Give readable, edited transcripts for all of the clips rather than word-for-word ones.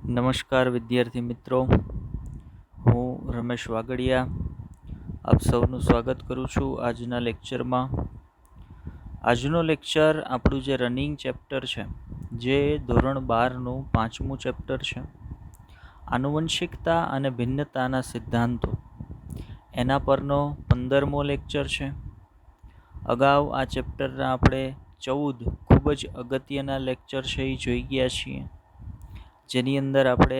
નમસ્કાર વિદ્યાર્થી મિત્રો, હું રમેશ વાગડિયા આપ સૌનું સ્વાગત કરું છું આજના લેક્ચરમાં. આજનો લેક્ચર આપણું જે રનિંગ ચેપ્ટર છે, જે ધોરણ 12નું 5મું ચેપ્ટર છે, આનુવંશિકતા અને ભિન્નતાના સિદ્ધાંતો, એના પરનો 15મો લેક્ચર છે. અગાઉ આ ચેપ્ટરના આપણે 14 ખૂબ જ અગત્યના લેક્ચર છે એ જોઈ ગયા છીએ, જેની અંદર આપણે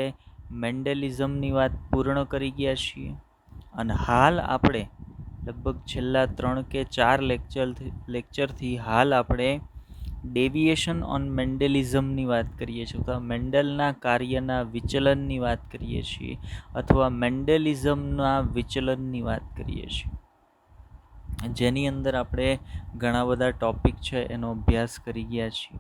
મેન્ડેલિઝમની વાત પૂર્ણ કરી ગયા છીએ. અને હાલ આપણે લગભગ છેલ્લા 3 કે 4 લેક્ચરથી હાલ આપણે ડેવિએશન ઓન મેન્ડેલિઝમની વાત કરીએ છીએ, અથવા મેન્ડલના કાર્યના વિચલનની વાત કરીએ છીએ, અથવા મેન્ડેલિઝમના વિચલનની વાત કરીએ છીએ, જેની અંદર આપણે ઘણા બધા ટોપિક છે એનો અભ્યાસ કરી ગયા છીએ.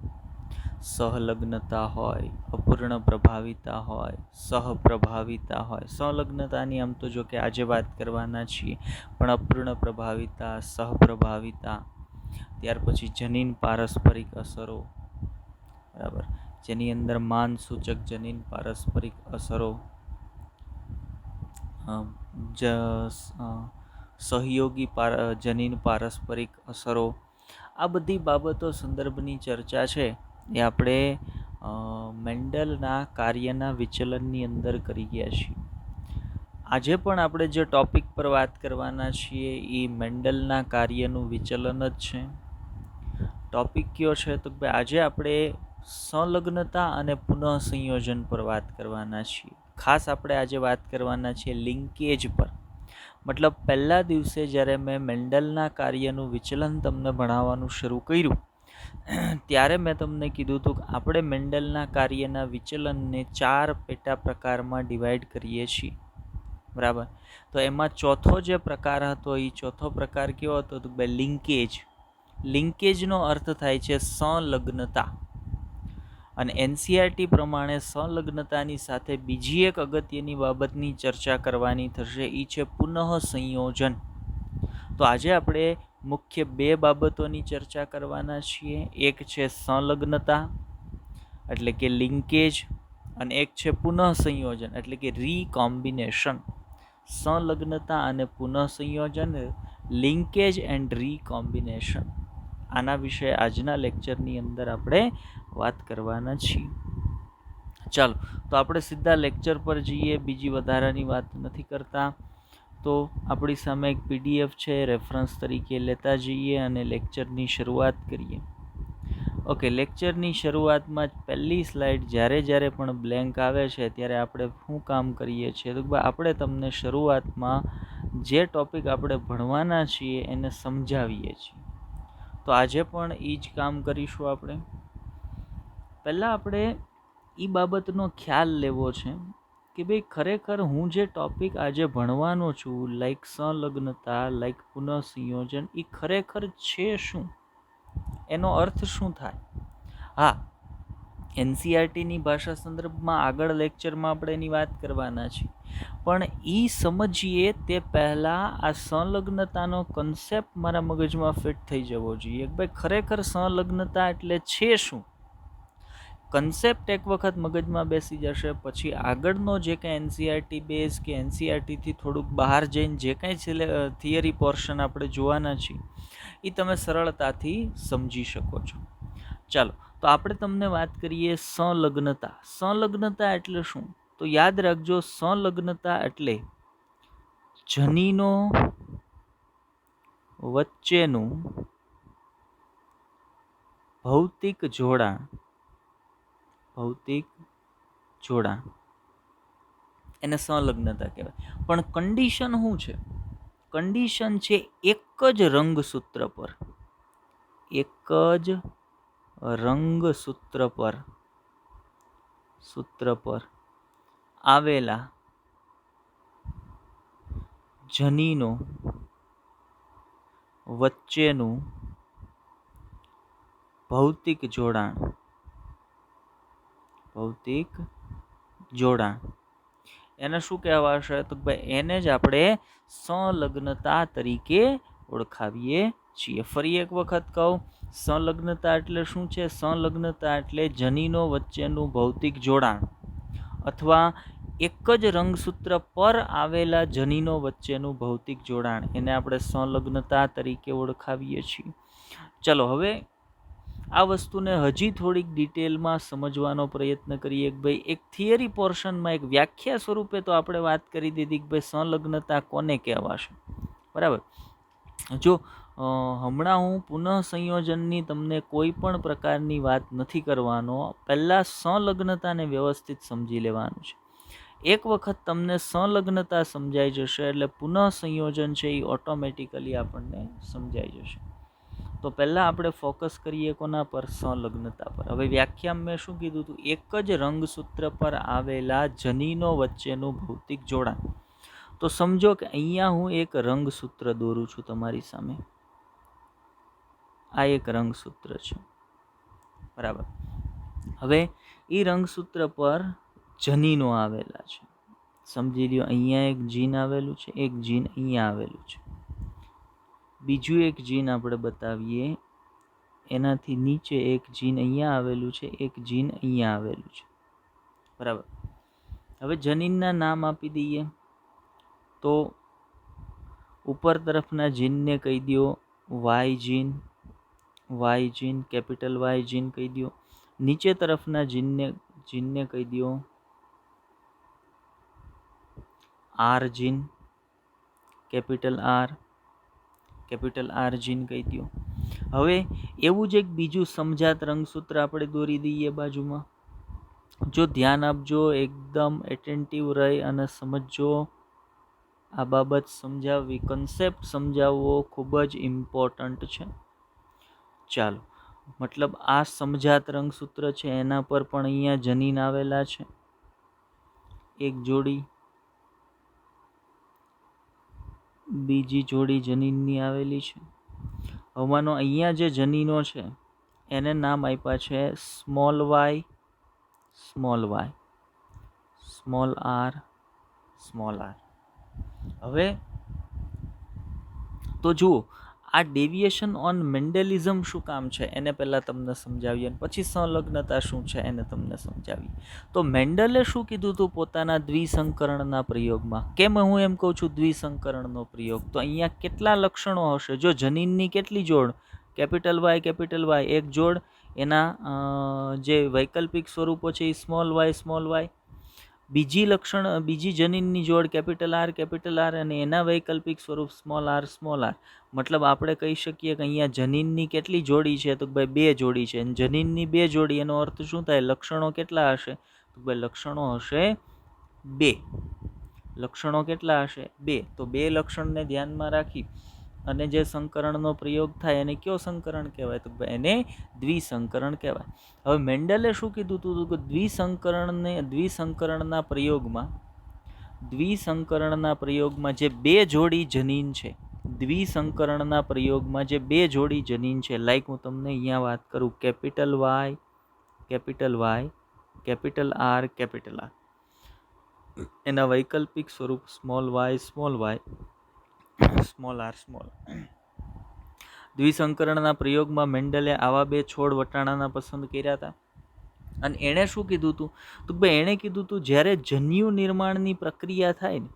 સહલગ્નતા હોય, અપૂર્ણ પ્રભાવિતા હોય, સહપ્રભાવિતા હોય. સહલગ્નતાની આમ તો જો કે આજે વાત કરવાના છીએ, પણ અપૂર્ણ પ્રભાવિતા, સહપ્રભાવિતા, ત્યાર પછી જનીન પારસ્પરિક અસરો, બરાબર, જેની અંદર માન સૂચક જનીન પારસ્પરિક અસરો, સહયોગી જનીન પારસ્પરિક અસરો, આ બધી બાબતો સંદર્ભની ચર્ચા છે એ આપણે મેન્ડલના કાર્યના વિચલનની અંદર કરી ગયા છીએ. આજે પણ આપણે જે ટોપિક પર વાત કરવાના છીએ એ મેન્ડલના કાર્યનું વિચલન જ છે. ટોપિક કયો છે તો આજે આપણે સંલગ્નતા અને પુનઃસંયોજન પર વાત કરવાના છીએ. ખાસ આપણે આજે વાત કરવાના છીએ લિંકેજ પર. મતલબ પહેલા દિવસે જ્યારે મેં મેન્ડલના કાર્યનું વિચલન તમને ભણાવવાનું શરૂ કર્યું, ત્યારે મેં તમને કીધું હતું કે આપણે મેન્ડલના કાર્યના વિચલનને 4 પેટા પ્રકારમાં ડિવાઈડ કરીએ છીએ, બરાબર. તો એમાં ચોથો જે પ્રકાર હતો એ ચોથો પ્રકાર કેવો હતો તો લિંકેજ. લિંકેજનો અર્થ થાય છે સંલગ્નતા. અને એનસીઆરટી પ્રમાણે સંલગ્નતાની સાથે બીજી એક અગત્યની બાબતની ચર્ચા કરવાની થશે, એ છે પુનઃસંયોજન. તો આજે આપણે મુખ્ય 2 બાબતોની ચર્ચા કરવાના છીએ. એક છે સંલગ્નતા એટલે કે લિંકેજ, અને એક છે પુનઃસંયોજન એટલે કે રીકોમ્બિનેશન. સંલગ્નતા અને પુનઃસંયોજન, લિંકેજ એન્ડ રીકોમ્બિનેશન, આના વિશે આજના લેક્ચરની અંદર આપણે વાત કરવાના છીએ. ચાલો, તો આપણે સીધા લેક્ચર પર જઈએ, બીજી વધારાની વાત નથી કરતા. તો આપણી સામે એક પીડીએફ છે, રેફરન્સ તરીકે લેતા જઈએ અને લેક્ચરની શરૂઆત કરીએ. ઓકે, લેક્ચરની શરૂઆતમાં જ પહેલી સ્લાઇડ જ્યારે પણ બ્લેન્ક આવે છે ત્યારે આપણે શું કામ કરીએ છીએ તો આપણે તમને શરૂઆતમાં જે ટોપિક આપણે ભણવાના છીએ એને સમજાવીએ છીએ. તો આજે પણ એ જ કામ કરીશું. આપણે પહેલાં આપણે એ બાબતનો ખ્યાલ લેવો છે કે ભાઈ ખરેખર હું જે ટોપિક આજે ભણવાનો છું, લાઈક સંલગ્નતા, લાઈક પુનઃસંયોજન, એ ખરેખર છે શું, એનો અર્થ શું થાય. હા, એનસીઆરટીની ભાષા સંદર્ભમાં આગળ લેક્ચરમાં આપણે એની વાત કરવાના છીએ, પણ એ સમજીએ તે પહેલાં આ સંલગ્નતાનો કન્સેપ્ટ મારા મગજમાં ફિટ થઈ જવો જોઈએ. ભાઈ ખરેખર સંલગ્નતા એટલે છે શું. કન્સેપ્ટ એક વખત મગજમાં બેસી જશે પછી આગળનો જે કંઈ એનસીઆરટી બેઝ કે એનસીઆરટીથી થોડુંક બહાર જઈને જે કંઈ થિયરી પોર્શન આપણે જોવાના છીએ એ તમે સરળતાથી સમજી શકો છો. ચાલો, તો આપણે તમને વાત કરીએ સંલગ્નતા. સંલગ્નતા એટલે શું તો યાદ રાખજો, સંલગ્નતા એટલે જનીનો વચ્ચેનું ભૌતિક જોડાણ. ભૌતિક જોડાણ એને સંલગ્નતા કહેવાય. પણ કન્ડિશન શું છે? કન્ડિશન છે એક જ રંગસૂત્ર પર, એક જ રંગસૂત્ર પર આવેલા જનીનો વચ્ચેનું ભૌતિક જોડાણ. ભૌતિક જોડાણ એને શું કહેવાશે તો ભાઈ એને જ આપણે સંલગ્નતા તરીકે ઓળખાવીએ છીએ. ફરી એક વખત કહું, સંલગ્નતા એટલે શું છે? સંલગ્નતા એટલે જનીનો વચ્ચેનું ભૌતિક જોડાણ. અથવા એક જ રંગસૂત્ર પર આવેલા જનીનો વચ્ચેનું ભૌતિક જોડાણ, એને આપણે સંલગ્નતા તરીકે ઓળખાવીએ છીએ. ચલો હવે આ વસ્તુને હજી થોડીક ડિટેલમાં સમજવાનો પ્રયત્ન કરીએ કે ભાઈ એક થિયરી પોર્શનમાં એક વ્યાખ્યા સ્વરૂપે તો આપણે વાત કરી દીધી કે ભાઈ સંલગ્નતા કોને કહેવાશે, બરાબર. જો હમણાં હું પુનઃ સંયોજનની તમને કોઈ પણ પ્રકારની વાત નથી કરવાનો, પહેલાં સંલગ્નતાને વ્યવસ્થિત સમજી લેવાનું છે. એક વખત તમને સંલગ્નતા સમજાઈ જશે એટલે પુનઃ સંયોજન છે એ ઓટોમેટિકલી આપણને સમજાઈ જશે. તો પહેલાં આપણે ફોકસ કરીએ કોના પર? સંલગ્નતા પર. હવે વ્યાખ્યામાં મેં શું કીધું હતું? એક જ રંગસૂત્ર પર આવેલા જનીનો વચ્ચેનું ભૌતિક જોડાણ. તો સમજો કે અહીંયા હું એક રંગસૂત્ર દોરું છું તમારી સામે. આ એક રંગસૂત્ર છે, બરાબર. હવે એ રંગસૂત્ર પર જનીનો આવેલા છે. સમજી લ્યો, અહીંયા એક જીન આવેલું છે, એક જીન અહીંયા આવેલું છે, બીજું એક જીન આપણે બતાવીએ, એનાથી નીચે એક જીન અહીંયા આવેલું છે, એક જીન અહીંયા આવેલું છે, બરાબર. હવે જનીનના નામ આપી દઈએ. તો ઉપર તરફના જીનને કહી દો વાય જીન, વાય જીન, કેપિટલ વાય જીન કહી દો. નીચે તરફના જીનને કહી દો આર જીન, કેપિટલ આર જીન કહી દો. હવે એવું જ એક બીજું સમજાત રંગસૂત્ર આપણે દોરી દઈએ બાજુમાં. જો ધ્યાન આપજો, એકદમ એટેન્ટિવ રહી અને સમજજો. આ બાબત સમજાવવી, કન્સેપ્ટ સમજાવવો ખૂબ જ ઇમ્પોર્ટન્ટ છે. ચાલો, મતલબ આ સમજાત રંગસૂત્ર છે, એના પર પણ અહીંયા જનીન આવેલા છે, એક જોડી, બીજી જોડી જનીનની આવેલી છે. હવે માનો અહીંયા જે જનીનો છે એને નામ આપ્યા છે small Y, small Y, small R, small R. હવે તો જુઓ, આ ડેવિએશન ઓન મેન્ડેલિઝમ શું કામ છે એને પહેલાં તમને સમજાવીએ, અને પછી સંલગ્નતા શું છે એને તમને સમજાવીએ. તો મેન્ડલે શું કીધું હતું પોતાના દ્વિસંકરણના પ્રયોગમાં? કેમ હું એમ કહું છું દ્વિસંકરણનો પ્રયોગ? તો અહીંયા કેટલા લક્ષણો હશે? જો જનીનની કેટલી જોડ? કેપિટલ વાય એક જોડ, એના જે વૈકલ્પિક સ્વરૂપો છે એ સ્મોલ વાય. બીજી જનીનની જોડ કેપિટલ આર અને એના વૈકલ્પિક સ્વરૂપ સ્મોલ આર. મતલબ આપણે કહી શકીએ કે અહીંયા જનીનની કેટલી જોડી છે? તો ભાઈ 2 જોડી છે. જનીનની 2 જોડી, એનો અર્થ શું થાય? લક્ષણો કેટલા હશે? તો ભાઈ લક્ષણો હશે 2. લક્ષણો કેટલા હશે? 2. તો 2 લક્ષણને ધ્યાનમાં રાખી અને જે સંકરણનો પ્રયોગ થાય એને કયો સંકરણ કહેવાય? તો એને દ્વિસંકરણ કહેવાય. હવે મેન્ડલે શું કીધું હતું કે દ્વિસંકરણના પ્રયોગમાં જે 2 જોડી જનીન છે, દ્વિસંકરણના પ્રયોગમાં જે 2 જોડી જનીન છે, લાઈક હું તમને અહીંયા વાત કરું, કેપિટલ વાય, કેપિટલ આર, એના વૈકલ્પિક સ્વરૂપ સ્મોલ વાય, સ્મોલ આર. દ્વિસંકરણના પ્રયોગમાં મેન્ડલે આવા 2 છોડ વટાણાના પસંદ કર્યા હતા. અને એણે શું કીધું હતું? તો ભાઈ એણે કીધું હતું જ્યારે જન્યુ નિર્માણની પ્રક્રિયા થાય ને,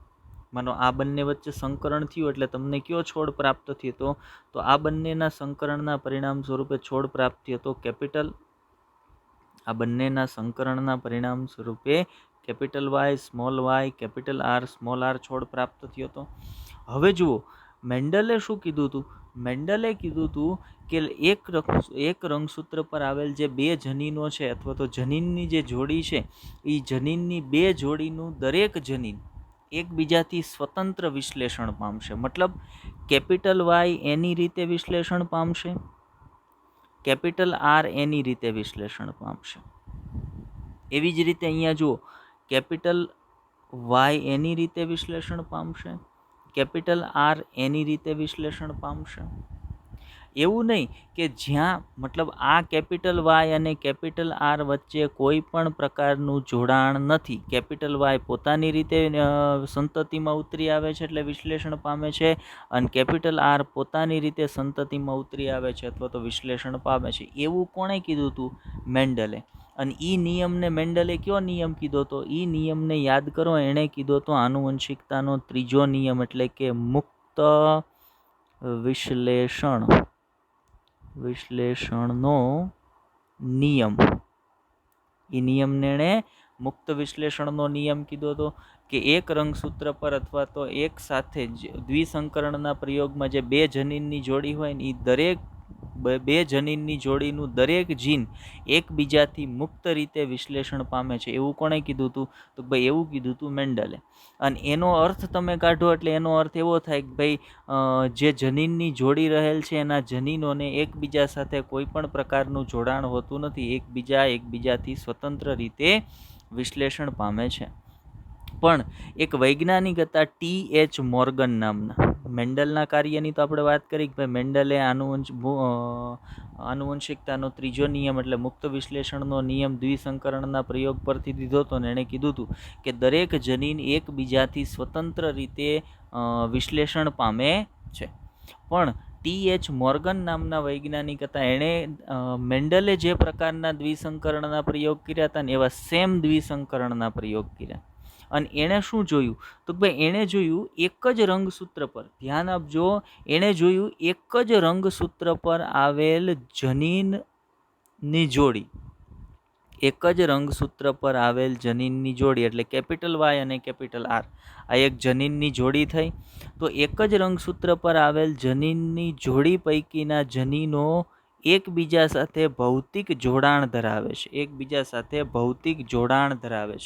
માનો આ બંને વચ્ચે સંકરણ થયું એટલે તમને કયો છોડ પ્રાપ્ત થયો? તો આ બંનેના સંકરણના પરિણામ સ્વરૂપે છોડ પ્રાપ્ત થયો હતો કેપિટલ. આ બંનેના સંકરણના પરિણામ સ્વરૂપે capital Y, capital R, small R છોડ પ્રાપ્ત થયો હતો. હવે જુઓ, મેન્ડલે શું કીધું હતું? મેન્ડલે કીધું હતું કે એક રંગસૂત્ર પર આવેલ જે 2 જનીનો છે અથવા તો જનીનની જે જોડી છે, એ જનીનની 2 જોડીનું દરેક જનીન એકબીજાથી સ્વતંત્ર વિશ્લેષણ પામશે. મતલબ કેપિટલ વાય એની રીતે વિશ્લેષણ પામશે, કેપિટલ આર એની રીતે વિશ્લેષણ પામશે. એવી જ રીતે અહીંયા જુઓ, કેપિટલ વાય એની રીતે વિશ્લેષણ પામશે, કેપિટલ આર એની રીતે વિશ્લેષણ પામશે. એવું નહીં કે જ્યાં મતલબ આ કેપિટલ વાય અને કેપિટલ આર વચ્ચે કોઈ પણ પ્રકારનું જોડાણ નથી. કેપિટલ વાય પોતાની રીતે સંતતિમાં ઉતરી આવે છે એટલે વિશ્લેષણ પામે છે, અને કેપિટલ આર પોતાની રીતે સંતતિમાં ઉતરી આવે છે અથવા તો વિશ્લેષણ પામે છે. એવું કોણે કીધું હતું? મેન્ડલે. અને એ નિયમને મેન્ડલે કયો નિયમ કીધો તો? એ નિયમને યાદ કરો, એણે કીધો તો આનુવંશિકતાનો ત્રીજો નિયમ, એટલે કે મુક્ત વિશ્લેષણનો નિયમ. એ નિયમને એણે મુક્ત વિશ્લેષણનો નિયમ કીધો હતો કે એક રંગસૂત્ર પર અથવા તો એક સાથે દ્વિસંકરણના પ્રયોગમાં જે બે જનીનની જોડી હોય ને, એ દરેક બે જનીનની જોડીનું દરેક જીન એકબીજાથી મુક્ત રીતે વિશ્લેષણ પામે છે. એવું કોણે કીધું હતું? તો ભાઈ એવું કીધું હતું મેન્ડલે. અને એનો અર્થ તમે કાઢો એટલે એનો અર્થ એવો થાય કે ભાઈ જે જનીનની જોડી રહેલ છે એના જનીનોને એકબીજા સાથે કોઈ પણ પ્રકારનું જોડાણ હોતું નથી, એકબીજાથી સ્વતંત્ર રીતે વિશ્લેષણ પામે છે. પણ એક વૈજ્ઞાનિક હતા T.H. મોર્ગન નામના. મેન્ડલના કાર્યની તો આપણે વાત કરી કે ભાઈ મેન્ડલે આનુવંશિકતાનો ત્રીજો નિયમ એટલે મુક્ત વિશ્લેષણનો નિયમ દ્વિસંકરણના પ્રયોગ પરથી દીધો હતો, અને એણે કીધું હતું કે દરેક જનીન એકબીજાથી સ્વતંત્ર રીતે વિશ્લેષણ પામે છે. પણ T.H. મોર્ગન નામના વૈજ્ઞાનિક હતા, એણે મેન્ડલે જે પ્રકારના દ્વિસંકરણના પ્રયોગ કર્યા હતા ને એવા સેમ દ્વિસંકરણના પ્રયોગ કર્યા. અને એણે શું જોયું? તો ભાઈ એણે જોયું એક જ રંગસૂત્ર પર, ધ્યાન આપજો, એણે જોયું એક જ રંગસૂત્ર પર આવેલ જનીનની જોડી, એક જ રંગસૂત્ર પર આવેલ જનીનની જોડી એટલે કેપિટલ વાય અને કેપિટલ આર, આ એક જનીનની જોડી થઈ. તો એક જ રંગસૂત્ર પર આવેલ જનીનની જોડી પૈકીના જનીનો એકબીજા સાથે ભૌતિક જોડાણ ધરાવે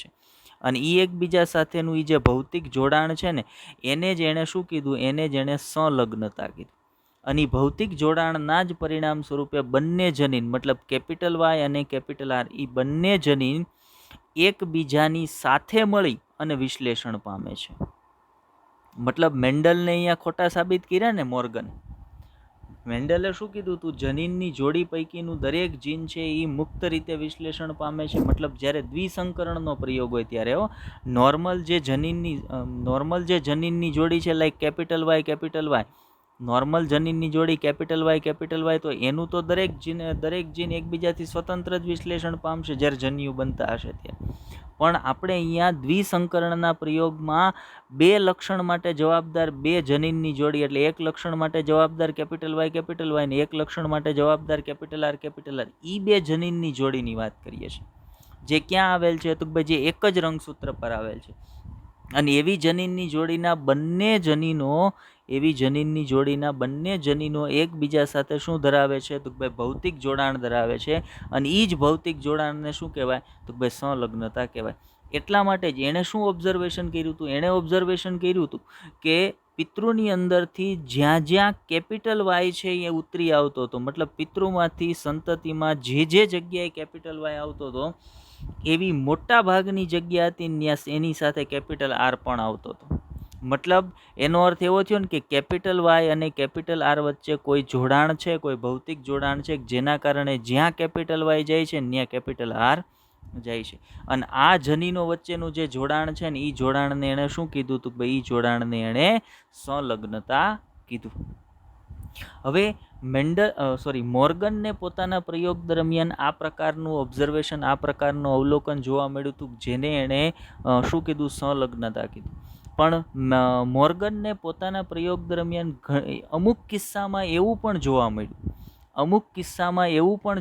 છે. અને એ એકબીજા સાથેનું એ જે ભૌતિક જોડાણ છે ને, એને જ એણે શું કીધું? એને જ એણે સંલગ્નતા કીધું. અને ભૌતિક જોડાણના જ પરિણામ સ્વરૂપે બંને જનીન મતલબ કેપિટલ વાય અને કેપિટલ આર, એ બંને જનીન એકબીજાની સાથે મળી અને વિશ્લેષણ પામે છે. મતલબ મેન્ડલને અહીંયા ખોટા સાબિત કર્યા ને મોર્ગન. મેન્ડલે શું કીધું તું? જનીનની જોડી પૈકીનું દરેક જીન છે એ મુક્ત રીતે વિશ્લેષણ પામે છે. મતલબ જ્યારે દ્વિસંકરણનો પ્રયોગ હોય ત્યારે નોર્મલ જે જનીનની જોડી છે, લાઈક કેપિટલ વાય, નોર્મલ જનીનની જોડી કેપિટલ વાય, તો એનું તો દરેક જીન એકબીજાથી સ્વતંત્ર જ વિશ્લેષણ પામશે જ્યારે જન્યુ બનતા હશે ત્યારે. પણ આપણે અહીંયા દ્વિસંકરણના પ્રયોગમાં બે લક્ષણ માટે જવાબદાર બે જનીનની જોડી એટલે એક લક્ષણ માટે જવાબદાર કેપિટલ વાય ને એક લક્ષણ માટે જવાબદાર કેપિટલ આર, એ બે જનીનની જોડીની વાત કરીએ છીએ, જે ક્યાં આવેલ છે? તો ભાઈ જે એક જ રંગસૂત્ર પર આવેલ છે. અને એવી જનીનની જોડીના બંને જનીનો એકબીજા સાથે શું ધરાવે છે? તો ભાઈ ભૌતિક જોડાણ ધરાવે છે. અને એ જ ભૌતિક જોડાણને શું કહેવાય? તો ભાઈ સંલગ્નતા કહેવાય. એટલા માટે જ એણે શું ઓબ્ઝર્વેશન કર્યું હતું? એણે ઓબ્ઝર્વેશન કર્યું હતું કે પિતૃની અંદરથી જ્યાં કેપિટલ વાય છે એ ઉતરી આવતો હતો, મતલબ પિતૃમાંથી સંતતિમાં જે જગ્યાએ કેપિટલ વાય આવતો હતો એવી મોટા ભાગની જગ્યા હતી એની સાથે કેપિટલ આર પણ આવતો હતો. મતલબ એનો અર્થ એવો થયો ને કે કેપિટલ વાય અને કેપિટલ આર વચ્ચે કોઈ જોડાણ છે, કોઈ ભૌતિક જોડાણ છે, જેના કારણે જ્યાં કેપિટલ વાય જાય છે ત્યાં કેપિટલ આર જાય છે. અને આ જનીનો વચ્ચેનું જે જોડાણ છે ને, એ જોડાણને એણે શું કીધું હતું? ભાઈ એ જોડાણને એણે સંલગ્નતા કીધું. હવે મોર્ગનને પોતાના પ્રયોગ દરમિયાન આ પ્રકારનું ઓબ્ઝર્વેશન, આ પ્રકારનું અવલોકન જોવા મળ્યું હતું, જેને એણે શું કીધું? સંલગ્નતા કીધું. પણ મોર્ગનને પોતાના પ્રયોગ દરમિયાન અમુક કિસ્સામાં એવું પણ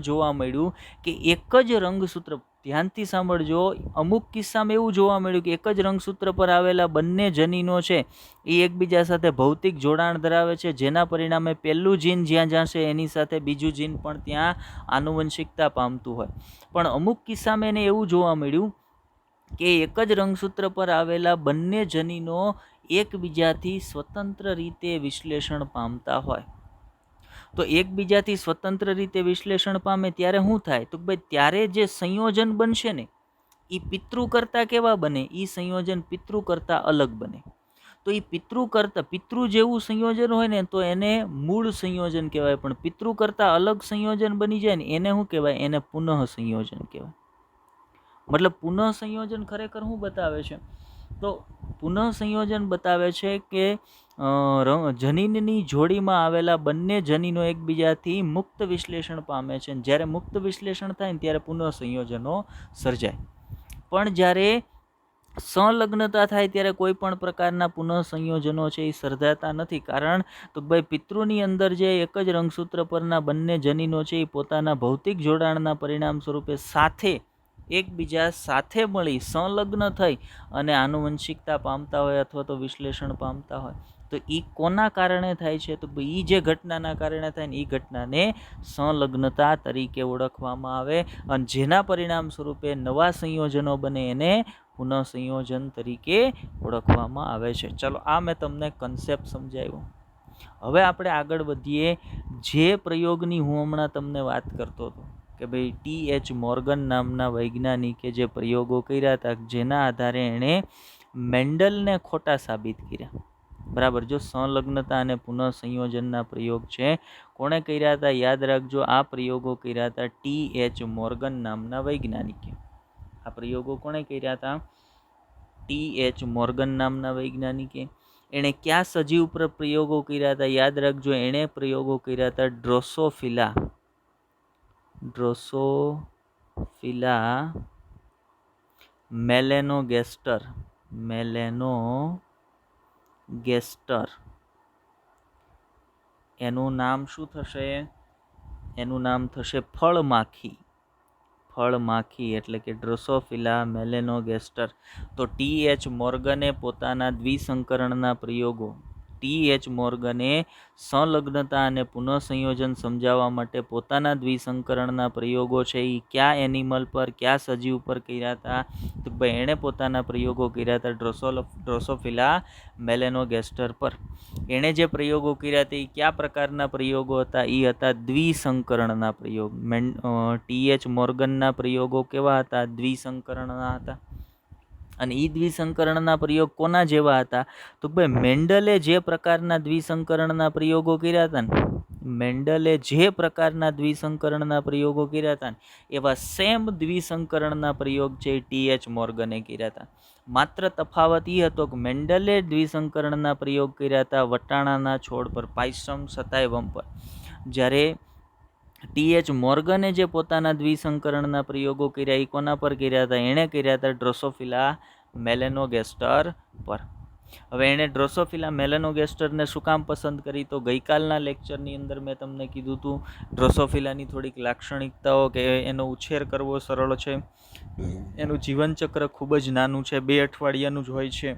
જોવા મળ્યું કે એક જ રંગસૂત્ર, ધ્યાનથી સાંભળજો, અમુક કિસ્સામાં એવું જોવા મળ્યું કે એક જ રંગસૂત્ર પર આવેલા બંને જનીનો છે એ એકબીજા સાથે ભૌતિક જોડાણ ધરાવે છે, જેના પરિણામે પહેલું જીન જ્યાં છે એની સાથે બીજું જીન પણ ત્યાં આનુવંશિકતા પામતું હોય. પણ અમુક કિસ્સામાં એને એવું જોવા મળ્યું કે એક જ રંગસૂત્ર પર આવેલા બંને જનીનો એકબીજાથી સ્વતંત્ર રીતે વિશ્લેષણ પામતા હોય. તો એકબીજાથી સ્વતંત્ર રીતે વિશ્લેષણ પામે ત્યારે શું થાય? તો ભાઈ ત્યારે જે સંયોજન બનશે ને એ પિતૃ કરતા કેવા બને? એ સંયોજન પિતૃ કરતા અલગ બને. તો એ પિતૃ જેવું સંયોજન હોય ને તો એને મૂળ સંયોજન કહેવાય, પણ પિતૃ કરતા અલગ સંયોજન બની જાય ને એને શું કહેવાય? એને પુનઃ સંયોજન કહેવાય. મતલબ પુનઃ સંયોજન ખરેખર શું બતાવે છે? તો પુનઃસંયોજન બતાવે છે કે જનીનની જોડીમાં આવેલા બંને જનીનો એકબીજાથી મુક્ત વિશ્લેષણ પામે છે. જ્યારે મુક્ત વિશ્લેષણ થાય ને ત્યારે પુનઃસંયોજનો સર્જાય. પણ જ્યારે સંલગ્નતા થાય ત્યારે કોઈ પણ પ્રકારના પુનઃસંયોજનો છે એ સર્જાતા નથી. કારણ તો ભાઈ પિતૃની અંદર જે એક જ રંગસૂત્ર પરના બંને જનીનો છે એ પોતાના ભૌતિક જોડાણના પરિણામ સ્વરૂપે એકબીજા સાથે મળી સંલગ્ન થઈ અને આનુવંશિકતા પામતા હોય અથવા તો વિશ્લેષણ પામતા હોય, તો એ કોના કારણે થાય છે? તો એ જે ઘટનાના કારણે થાય ને એ ઘટનાને સંલગ્નતા તરીકે ઓળખવામાં આવે, અને જેના પરિણામ સ્વરૂપે નવા સંયોજનો બને એને પુનઃસંયોજન તરીકે ઓળખવામાં આવે છે. ચલો, આ મેં તમને કન્સેપ્ટ સમજાવ્યો. હવે આપણે આગળ વધીએ. જે પ્રયોગની હું હમણાં તમને વાત કરતો હતો કે ભાઈ T.H. મોર્ગન નામના વૈજ્ઞાનિકે જે પ્રયોગો કર્યા હતા, જેના આધારે એણે મેન્ડલને ખોટા સાબિત કર્યા. બરાબર. જો સંલગ્નતા અને પુનઃસંયોજનના પ્રયોગ છે, કોણે કર્યા હતા? યાદ રાખજો, આ પ્રયોગો કર્યા હતા T.H. મોર્ગન નામના વૈજ્ઞાનિકે. આ પ્રયોગો કોણે કર્યા હતા? T.H. મોર્ગન નામના વૈજ્ઞાનિકે. એણે કયા સજીવ પર પ્રયોગો કર્યા હતા? યાદ રાખજો, એણે પ્રયોગો કર્યા હતા ડ્રોસોફિલા મેલેનોગેસ્ટર. એનું નામ શું થશે? એનું નામ થશે ફળમાખી, એટલે કે ડ્રોસોફિલા મેલેનોગેસ્ટર. તો T.H. મોર્ગને પોતાના દ્વિસંકરણના પ્રયોગો T.H. મોર્ગને સંલગ્નતા અને પુનઃસંયોજન સમજાવવા માટે પોતાના દ્વિસંકરણના પ્રયોગો છે એ કયા એનિમલ પર, કયા સજીવ પર કર્યા હતા? તો ભાઈ એણે પોતાના પ્રયોગો કર્યા હતા ડ્રોસોફિલા મેલેનોગેસ્ટર પર. એણે જે પ્રયોગો કર્યા હતા એ કયા પ્રકારના પ્રયોગો હતા? એ હતા દ્વિસંકરણના પ્રયોગ. T.H. મોર્ગનના પ્રયોગો કેવા હતા? દ્વિસંકરણના હતા. અને એ દ્વિસંકરણના પ્રયોગ કોના જેવા હતા? તો ભાઈ મેન્ડલે જે પ્રકારના દ્વિસંકરણના પ્રયોગો કર્યા હતા ને એવા સેમ દ્વિસંકરણના પ્રયોગ છે T.H. મોર્ગને કર્યા હતા. માત્ર તફાવત એ હતો કે મેન્ડલે દ્વિસંકરણના પ્રયોગ કર્યા હતા વટાણાના છોડ પર, પાયસમ સતાઇવમ પર. જ્યારે T.H. મોર્ગને જે પોતાના દ્વિસંકરણના પ્રયોગો કર્યા એ કોના પર કર્યા હતા? એણે કર્યા હતા ડ્રોસોફિલા મેલેનોગેસ્ટર પર. હવે એણે ડ્રોસોફિલા મેલેનોગેસ્ટરને શું કામ પસંદ કરી? તો ગઈકાલના લેક્ચરની અંદર મેં તમને કીધું હતું ડ્રોસોફિલાની થોડીક લાક્ષણિકતાઓ કે એનો ઉછેર કરવો સરળ છે, એનું જીવનચક્ર ખૂબ જ નાનું છે, 2 અઠવાડિયાનું જ હોય છે.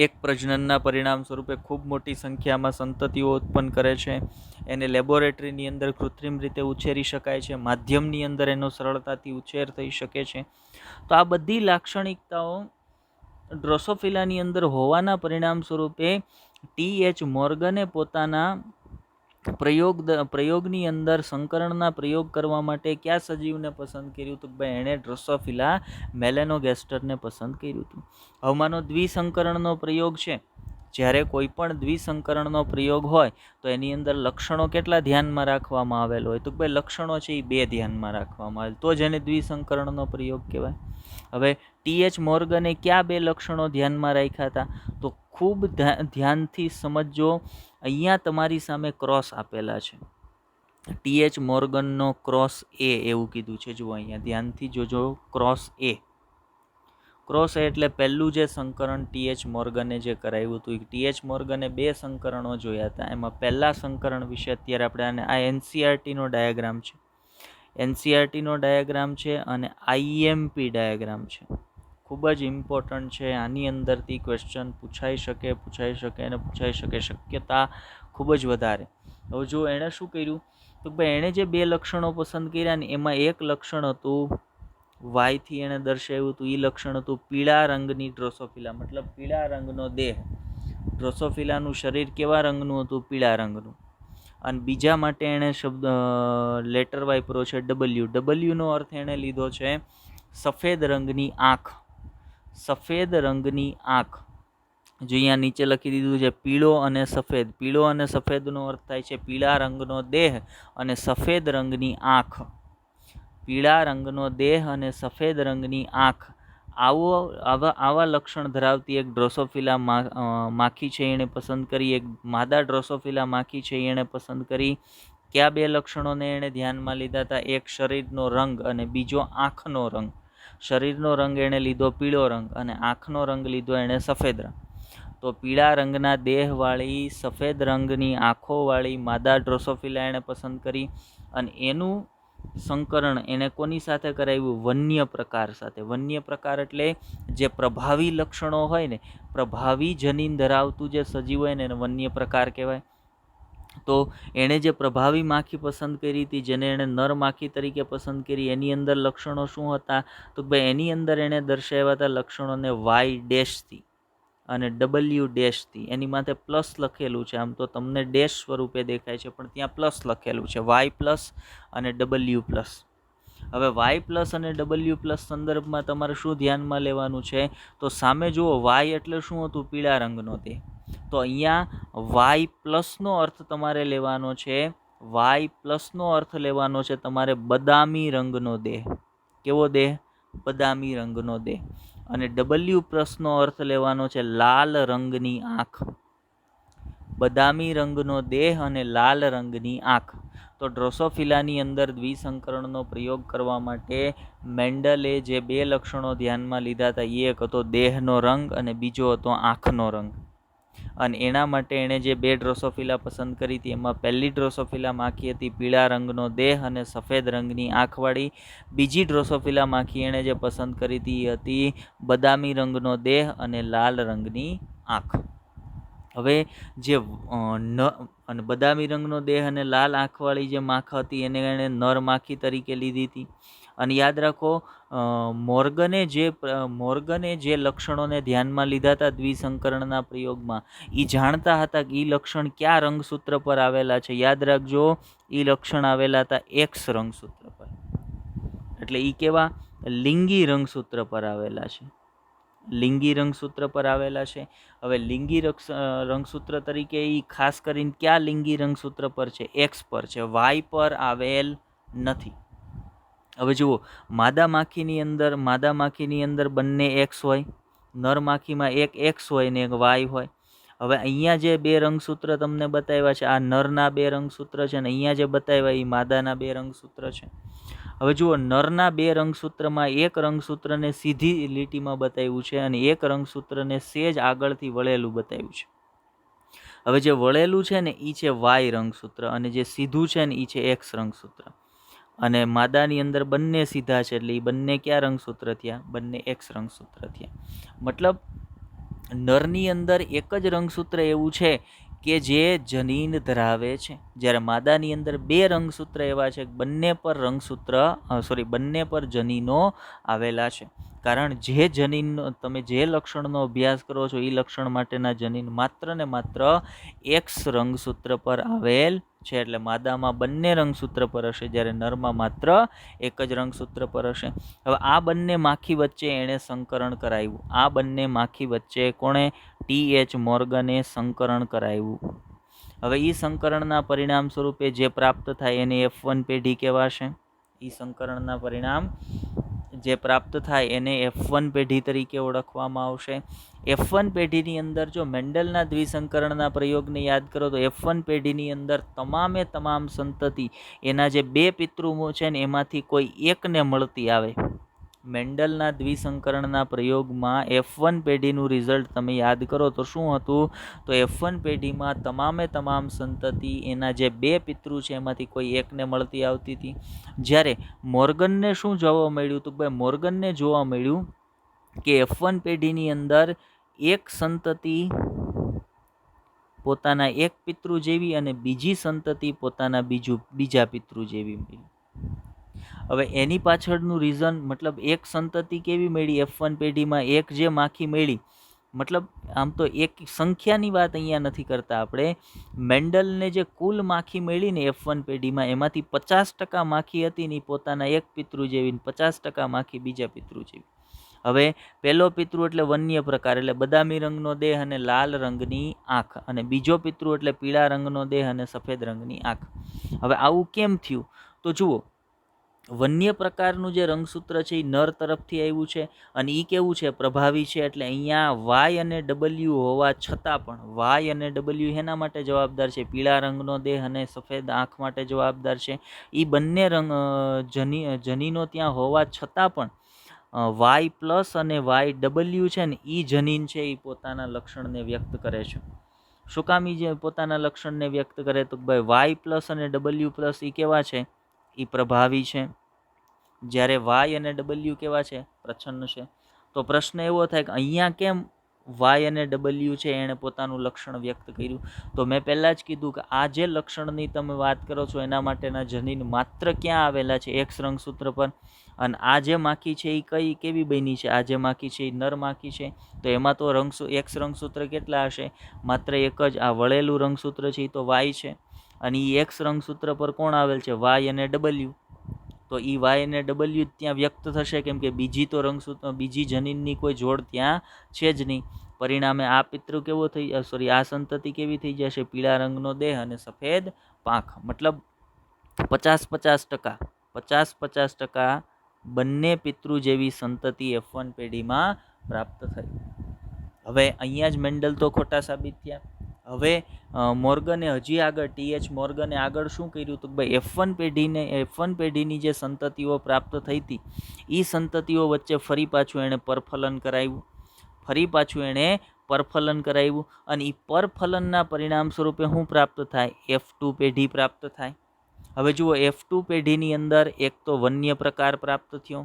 એક પ્રજનનના પરિણામ સ્વરૂપે ખૂબ મોટી સંખ્યામાં સંતતિઓ ઉત્પન્ન કરે છે. એને લેબોરેટરીની અંદર કૃત્રિમ રીતે ઉછેરી શકાય છે, માધ્યમની અંદર એનો સરળતાથી ઉછેર થઈ શકે છે. તો આ બધી લાક્ષણિકતાઓ ડ્રોસોફિલાની અંદર હોવાના પરિણામ સ્વરૂપે T.H. મોર્ગને પોતાના પ્રયોગની અંદર સંકરણના પ્રયોગ કરવા માટે કયા સજીવને પસંદ કર્યું? તો ભાઈ એણે ડ્રોસોફિલા મેલેનોગેસ્ટરને પસંદ કર્યું હતું. હવે માનો દ્વિસંકરણનો પ્રયોગ છે. જ્યારે કોઈ પણ દ્વિસંકરણનો પ્રયોગ હોય તો એની અંદર લક્ષણો કેટલા ધ્યાનમાં રાખવામાં આવેલો હોય? તો ભાઈ લક્ષણો છે એ 2 ધ્યાનમાં રાખવામાં આવે તો જ એને દ્વિસંકરણનો પ્રયોગ કહેવાય. હવે T.H. મોર્ગને કયા 2 લક્ષણો ધ્યાનમાં રાખ્યા હતા? તો ખૂબ ધ્યાનથી સમજો. અહીંયા તમારી સામે ક્રોસ આપેલા છે. T.H. મોર્ગનનો ક્રોસ A એવું કીધું છે. જુઓ અહીંયા ધ્યાનથી જોજો. ક્રોસ A એટલે પહેલું જે સંકરણ T.H. મોર્ગને જે કરાવ્યું હતું. T.H. મોર્ગને 2 સંકરણો જોયા હતા. એમાં પહેલા સંકરણ વિશે અત્યારે આપણે આ NCERTનો ડાયાગ્રામ છે. NCERTનો ડાયાગ્રામ છે અને IMP ડાયાગ્રામ છે. ખૂબ જ ઇમ્પોર્ટન્ટ છે. આની અંદરથી ક્વેશ્ચન પૂછાઈ શકે અને પૂછાઈ શકે શક્યતા ખૂબ જ વધારે. હવે જો એણે શું કર્યું? તો ભાઈ એણે જે 2 લક્ષણો પસંદ કર્યા ને એમાં એક લક્ષણ હતું વાયથી એણે દર્શાવ્યું હતું. એ લક્ષણ હતું પીળા રંગની ડ્રોસોફિલા, મતલબ પીળા રંગનો દેહ. ડ્રોસોફિલાનું શરીર કેવા રંગનું હતું? પીળા રંગનું. અને બીજા માટે એણે શબ્દ લેટર વાપર્યો છે W. નો અર્થ એણે લીધો છે સફેદ રંગની આંખ. સફેદ રંગની આંખ. જો અહીંયા નીચે લખી દીધું છે પીળો અને સફેદ. પીળો અને સફેદનો અર્થ થાય છે પીળા રંગનો દેહ અને સફેદ રંગની આંખ. પીળા રંગનો દેહ અને સફેદ રંગની આંખ. આવા લક્ષણ ધરાવતી એક ડ્રોસોફિલા માખી છે એણે પસંદ કરી, એક માદા ડ્રોસોફિલા માખી છે એણે પસંદ કરી. કયા બે લક્ષણોને એણે ધ્યાનમાં લીધા હતા? એક શરીરનો રંગ અને બીજો આંખનો રંગ. શરીરનો રંગ એણે લીધો પીળો રંગ અને આંખનો રંગ લીધો એણે સફેદ રંગ. તો પીળા રંગના દેહવાળી સફેદ રંગની આંખોવાળી માદા ડ્રોસોફિલા એણે પસંદ કરી અને એનું સંકરણ એને કોની સાથે કરાવ્યું? વન્ય પ્રકાર સાથે. વન્ય પ્રકાર એટલે જે પ્રભાવી લક્ષણો હોય ને, પ્રભાવી જનીન ધરાવતું જે સજીવ હોય ને એને વન્ય પ્રકાર કહેવાય. તો એણે જે પ્રભાવી માખી પસંદ કરી હતી, જેને એણે નર માખી તરીકે પસંદ કરી, એની અંદર લક્ષણો શું હતા? તો ભાઈ એની અંદર એણે દર્શાવ્યા હતા લક્ષણોને Y' અને W' એની માથે પ્લસ લખેલું છે. આમ તો તમને ડેશ સ્વરૂપે દેખાય છે, પણ ત્યાં પ્લસ લખેલું છે, Y+ અને W+. હવે Y+ અને W+ સંદર્ભમાં તમારે શું ધ્યાનમાં લેવાનું છે? તો સામે જુઓ, Y એટલે શું હતું? પીળા રંગનો દેહ. તો અહીંયા Y+ નો અર્થ તમારે લેવાનો છે. Y+ નો અર્થ લેવાનો છે તમારે બદામી રંગનો દેહ. કેવો દેહ? બદામી રંગનો દેહ. અને W+ નો અર્થ લેવાનો છે લાલ રંગની આંખ. બદામી રંગનો દેહ અને લાલ રંગની આંખ. તો ડ્રોસોફિલાની અંદર દ્વિસંકરણનો પ્રયોગ કરવા માટે મેન્ડલે જે બે લક્ષણો ધ્યાનમાં લીધા હતા, એક હતો દેહનો રંગ અને બીજો હતો આંખનો રંગ. અને એના માટે એણે જે બે ડ્રોસોફિલા પસંદ કરી હતી, એમાં પહેલી ડ્રોસોફિલા માખી હતી પીળા રંગનો દેહ અને સફેદ રંગની આંખવાળી. બીજી ડ્રોસોફિલા માખી એણે જે પસંદ કરી હતી એ હતી બદામી રંગનો દેહ અને લાલ રંગની આંખ. હવે જે અને બદામી રંગનો દેહ અને લાલ આંખવાળી જે માખ હતી એને એણે નર માખી તરીકે લીધી હતી. અને યાદ રાખો, મોર્ગને જે લક્ષણોને ધ્યાનમાં લીધા હતા દ્વિસંકરણના પ્રયોગમાં, એ જાણતા હતા કે એ લક્ષણ કયા રંગસૂત્ર પર આવેલા છે. યાદ રાખજો, એ લક્ષણ આવેલા હતા X રંગસૂત્ર પર. એટલે એ કેવા? લિંગી રંગસૂત્ર પર આવેલા છે. લિંગી રંગસૂત્ર પર આવેલા છે. હવે લિંગી રંગસૂત્ર તરીકે એ ખાસ કરીને કયા લિંગી રંગસૂત્ર પર છે? X પર છે, Y પર આવેલ નથી. હવે જુઓ, માદા માખીની અંદર બંને X હોય, નર માખીમાં એક X હોય ને એક Y હોય. હવે અહીંયા જે બે રંગસૂત્ર તમને બતાવ્યા છે, આ નરના બે રંગસૂત્ર છે, અને અહીંયા જે બતાવ્યા એ માદાના બે રંગસૂત્ર છે. હવે જુઓ, નરના બે રંગસૂત્રમાં એક રંગસૂત્રને સીધી લીટીમાં બતાવ્યું છે અને એક રંગસૂત્રને સેજ આગળથી વળેલું બતાવ્યું છે. હવે જે વળેલું છે ને એ છે Y રંગસૂત્ર અને જે સીધું છે ને એ છે X રંગસૂત્ર. અને માદાની અંદર બંને સીધા છે, એટલે એ બંને કયા રંગસૂત્ર થયા? બંને X રંગસૂત્ર થયા. મતલબ નરની અંદર એક જ રંગસૂત્ર એવું છે કે જે જનીન ધરાવે છે, જ્યારે માદાની અંદર બે રંગસૂત્ર એવા છે બંને પર જનીનો આવેલા છે. કારણ જે જનીનનો તમે જે લક્ષણનો અભ્યાસ કરો છો એ લક્ષણ માટેના જનીન માત્ર ને માત્ર X રંગસૂત્ર પર આવેલ છે. એટલે માદામાં બંને રંગસૂત્ર પર હશે, જ્યારે નરમાં માત્ર એક જ રંગસૂત્ર પર હશે. હવે આ બંને માખી વચ્ચે એણે સંકરણ કરાવ્યું. આ બંને માખી વચ્ચે કોણે? T.H. મોર્ગને સંકરણ કરાવ્યું. હવે એ સંકરણના પરિણામ સ્વરૂપે જે પ્રાપ્ત થાય એને F1 પેઢી કહેવાશે. એ સંકરણના પરિણામ જે પ્રાપ્ત થાય એને F1 પેઢી તરીકે ઓળખવામાં આવશે. F1 પેઢીની અંદર જો મેન્ડલના દ્વિસંકરણના પ્રયોગને યાદ કરો તો F1 પેઢીની અંદર તમામે તમામ સંતતિ એના જે બે પિતૃ છે ને એમાંથી કોઈ એકને મળતી આવે. મેન્ડલના દ્વિસંકરણના પ્રયોગમાં F1 પેઢીનું રિઝલ્ટ તમે યાદ કરો તો શું હતું? તો F1 પેઢીમાં તમામે તમામ સંતતિ એના જે બે પિતૃ છે એમાંથી કોઈ એકને મળતી આવતી હતી. જ્યારે મોર્ગનને શું જોવા મળ્યું? તો ભાઈ મોર્ગનને જોવા મળ્યું કે F1 પેઢીની અંદર એક સંતતિ પોતાના એક પિતૃ જેવી અને બીજી સંતતિ પોતાના બીજા પિતૃ જેવી મળી. હવે એની પાછળનું રીઝન, મતલબ એક સંતતિ કેવી મળી F1 પેઢીમાં? એક જે માખી મળી, મતલબ આમ તો એક સંખ્યાની વાત અહીંયા નથી કરતા આપણે. મેન્ડલને જે કુલ માખી મળી ને F1 પેઢીમાં, એમાંથી 50% માખી હતી ને પોતાના એક પિતૃ જેવી, 50% માખી બીજા પિતૃ જેવી. હવે પહેલો પિતૃ એટલે વન્ય પ્રકાર, એટલે બદામી રંગનો દેહ અને લાલ રંગની આંખ, અને બીજો પિતૃ એટલે પીળા રંગનો દેહ અને સફેદ રંગની આંખ. હવે આવું કેમ થયું? તો જુઓ, વન્ય પ્રકારનું જે રંગસૂત્ર છે એ નર તરફથી આવ્યું છે અને એ કેવું છે? પ્રભાવી છે. એટલે અહીંયા વાય અને ડબલ્યુ હોવા છતાં પણ વાય અને ડબલ્યુ એના માટે જવાબદાર છે, પીળા રંગનો દેહ અને સફેદ આંખ માટે જવાબદાર છે. એ બંને જનીનો ત્યાં હોવા છતાં પણ વાય પ્લસ અને વાય ડબલ્યુ છે ને એ જનીન છે એ પોતાના લક્ષણને વ્યક્ત કરે છે. શું કામ જે પોતાના લક્ષણને વ્યક્ત કરે? તો ભાઈ વાય પ્લસ અને ડબલ્યુ પ્લસ એ કેવા છે? એ પ્રભાવી છે. જ્યારે વાય અને ડબલ્યુ કેવા છે? પ્રચ્છન્ન છે. તો પ્રશ્ન એવો થાય કે અહીંયા કેમ વાય અને ડબલ્યુ છે એણે પોતાનું લક્ષણ વ્યક્ત કર્યું? તો મેં પહેલાં જ કીધું કે આ જે લક્ષણની તમે વાત કરો છો એના માટેના જનીન માત્ર ક્યાં આવેલા છે? એક્સ રંગસૂત્ર પર. અને આ જે માખી છે એ કેવી બની છે? આ જે માખી છે એ નર માખી છે. તો એમાં તો એક્સ રંગસૂત્ર કેટલા હશે? માત્ર એક જ. આ વળેલું રંગસૂત્ર છે એ તો વાય છે અને એ એક્સ રંગસૂત્ર પર કોણ આવેલ છે? વાય અને ડબલ્યુ. તો એ વાય અને ડબલ્યુ ત્યાં વ્યક્ત થશે, કેમ કે બીજી તો રંગસૂત્ર બીજી જનીનની કોઈ જોડ ત્યાં છે જ નહીં. પરિણામે આ પિતૃ કેવો થઈ આ સંતતિ કેવી થઈ જશે? પીળા રંગનો દેહ અને સફેદ પાંખ. મતલબ 50-50%, 50-50% બંને પિતૃ જેવી સંતતિ F1 પેઢીમાં પ્રાપ્ત થઈ. હવે અહીંયા જ મેન્ડલ તો ખોટા સાબિત થયા. હવે મોર્ગને હજી આગળ મોર્ગને આગળ શું કર્યું? તો ભાઈ F1 પેઢીની જે સંતતિઓ પ્રાપ્ત થઈ હતી એ સંતતિઓ વચ્ચે ફરી પાછું એણે પરફલન કરાવ્યું અને એ પરફલનના પરિણામ સ્વરૂપે શું પ્રાપ્ત થાય? F2 પેઢી પ્રાપ્ત થાય. હવે જુઓ, F2 પેઢીની અંદર એક તો વન્ય પ્રકાર પ્રાપ્ત થયો,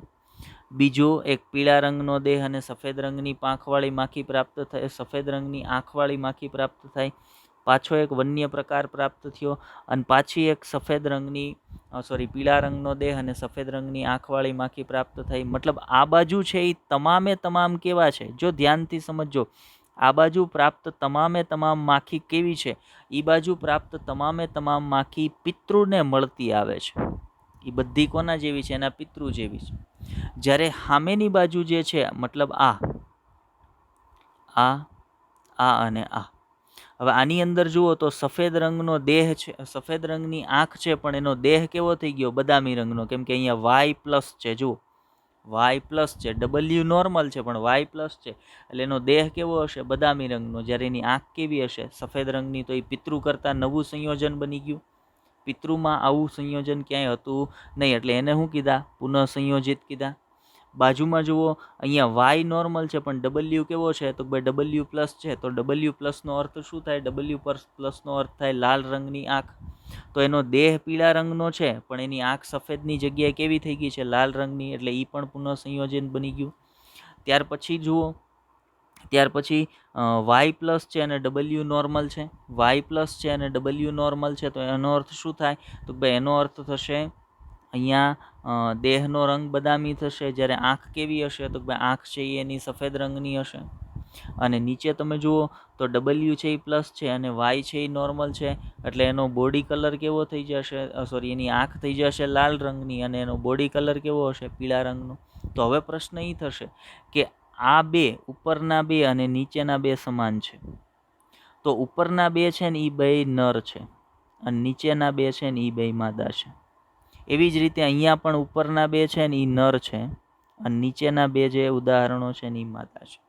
બીજો એક પીળા રંગનો દેહ અને સફેદ રંગની પાંખવાળી માખી પ્રાપ્ત થાય, સફેદ રંગની આંખવાળી માખી પ્રાપ્ત થાય. પાછો એક વન્ય પ્રકાર પ્રાપ્ત થયો અને પાછી એક પીળા રંગનો દેહ અને સફેદ રંગની આંખવાળી માખી પ્રાપ્ત થઈ. મતલબ આ બાજુ છે એ તમામ કેવા છે? જો ધ્યાનથી સમજો, આ બાજુ પ્રાપ્ત તમામ માખી કેવી છે? એ બાજુ પ્રાપ્ત તમામ માખી પિતૃને મળતી આવે છે. એ બધી કોના જેવી છે? એના પિતૃ જેવી છે. જ્યારે સામેની બાજુ જે છે, મતલબ આ અને આ. હવે આની અંદર જુઓ તો સફેદ રંગનો દેહ છે, સફેદ રંગની આંખ છે, પણ એનો દેહ કેવો થઈ ગયો? બદામી રંગનો. કેમ કે અહીંયા વાય પ્લસ છે. જુઓ, વાય પ્લસ છે. ડબલ્યુ નોર્મલ છે પણ વાય પ્લસ છે, એટલે એનો દેહ કેવો હશે? બદામી રંગનો. જ્યારે એની આંખ કેવી હશે? સફેદ રંગની. તો એ પિતૃ કરતાં નવું સંયોજન બની ગયું. પિતૃમાં આવું સંયોજન ક્યાંય હતું નહીં, એટલે એને શું કીધા? પુનઃ સંયોજિત કીધા. બાજુમાં જુઓ, અહીંયા વાય નોર્મલ છે પણ ડબલ્યુ કેવો છે? તો ભાઈ ડબલ્યુ પ્લસ છે. તો ડબલ્યુ પ્લસનો અર્થ શું થાય? ડબલ્યુ પ્લસનો અર્થ થાય લાલ રંગની આંખ. તો એનો દેહ પીળા રંગનો છે પણ એની આંખ સફેદની જગ્યાએ કેવી થઈ ગઈ છે? લાલ રંગની. એટલે એ પણ પુનઃ સંયોજન બની ગયું. ત્યાર પછી જુઓ, વાય પ્લસ છે અને ડબલ્યુ નોર્મલ છે. વાય પ્લસ છે અને ડબલ્યુ નોર્મલ છે. તો એનો અર્થ શું થાય? તો ભાઈ એનો અર્થ થશે અહીંયા દેહનો રંગ બદામી થશે. જ્યારે આંખ કેવી હશે? તો ભાઈ આંખ છે એની સફેદ રંગની હશે. અને નીચે તમે જુઓ તો ડબલ્યુ છે એ પ્લસ છે અને વાય છે એ નોર્મલ છે, એટલે એનો બોડી કલર કેવો થઈ જશે? એની આંખ થઈ જશે લાલ રંગની અને એનો બોડી કલર કેવો હશે? પીળા રંગનો. તો હવે પ્રશ્ન એ થશે કે આ બે, ઉપરના બે અને નીચેના બે સમાન છે. તો ઉપરના બે છે ને એ બે નર છે અને નીચેના બે છે ને એ બે માદા છે. એવી જ રીતે અહીંયા પણ ઉપરના બે છે ને એ નર છે અને નીચેના બે જે ઉદાહરણો છે ને એ માદા છે.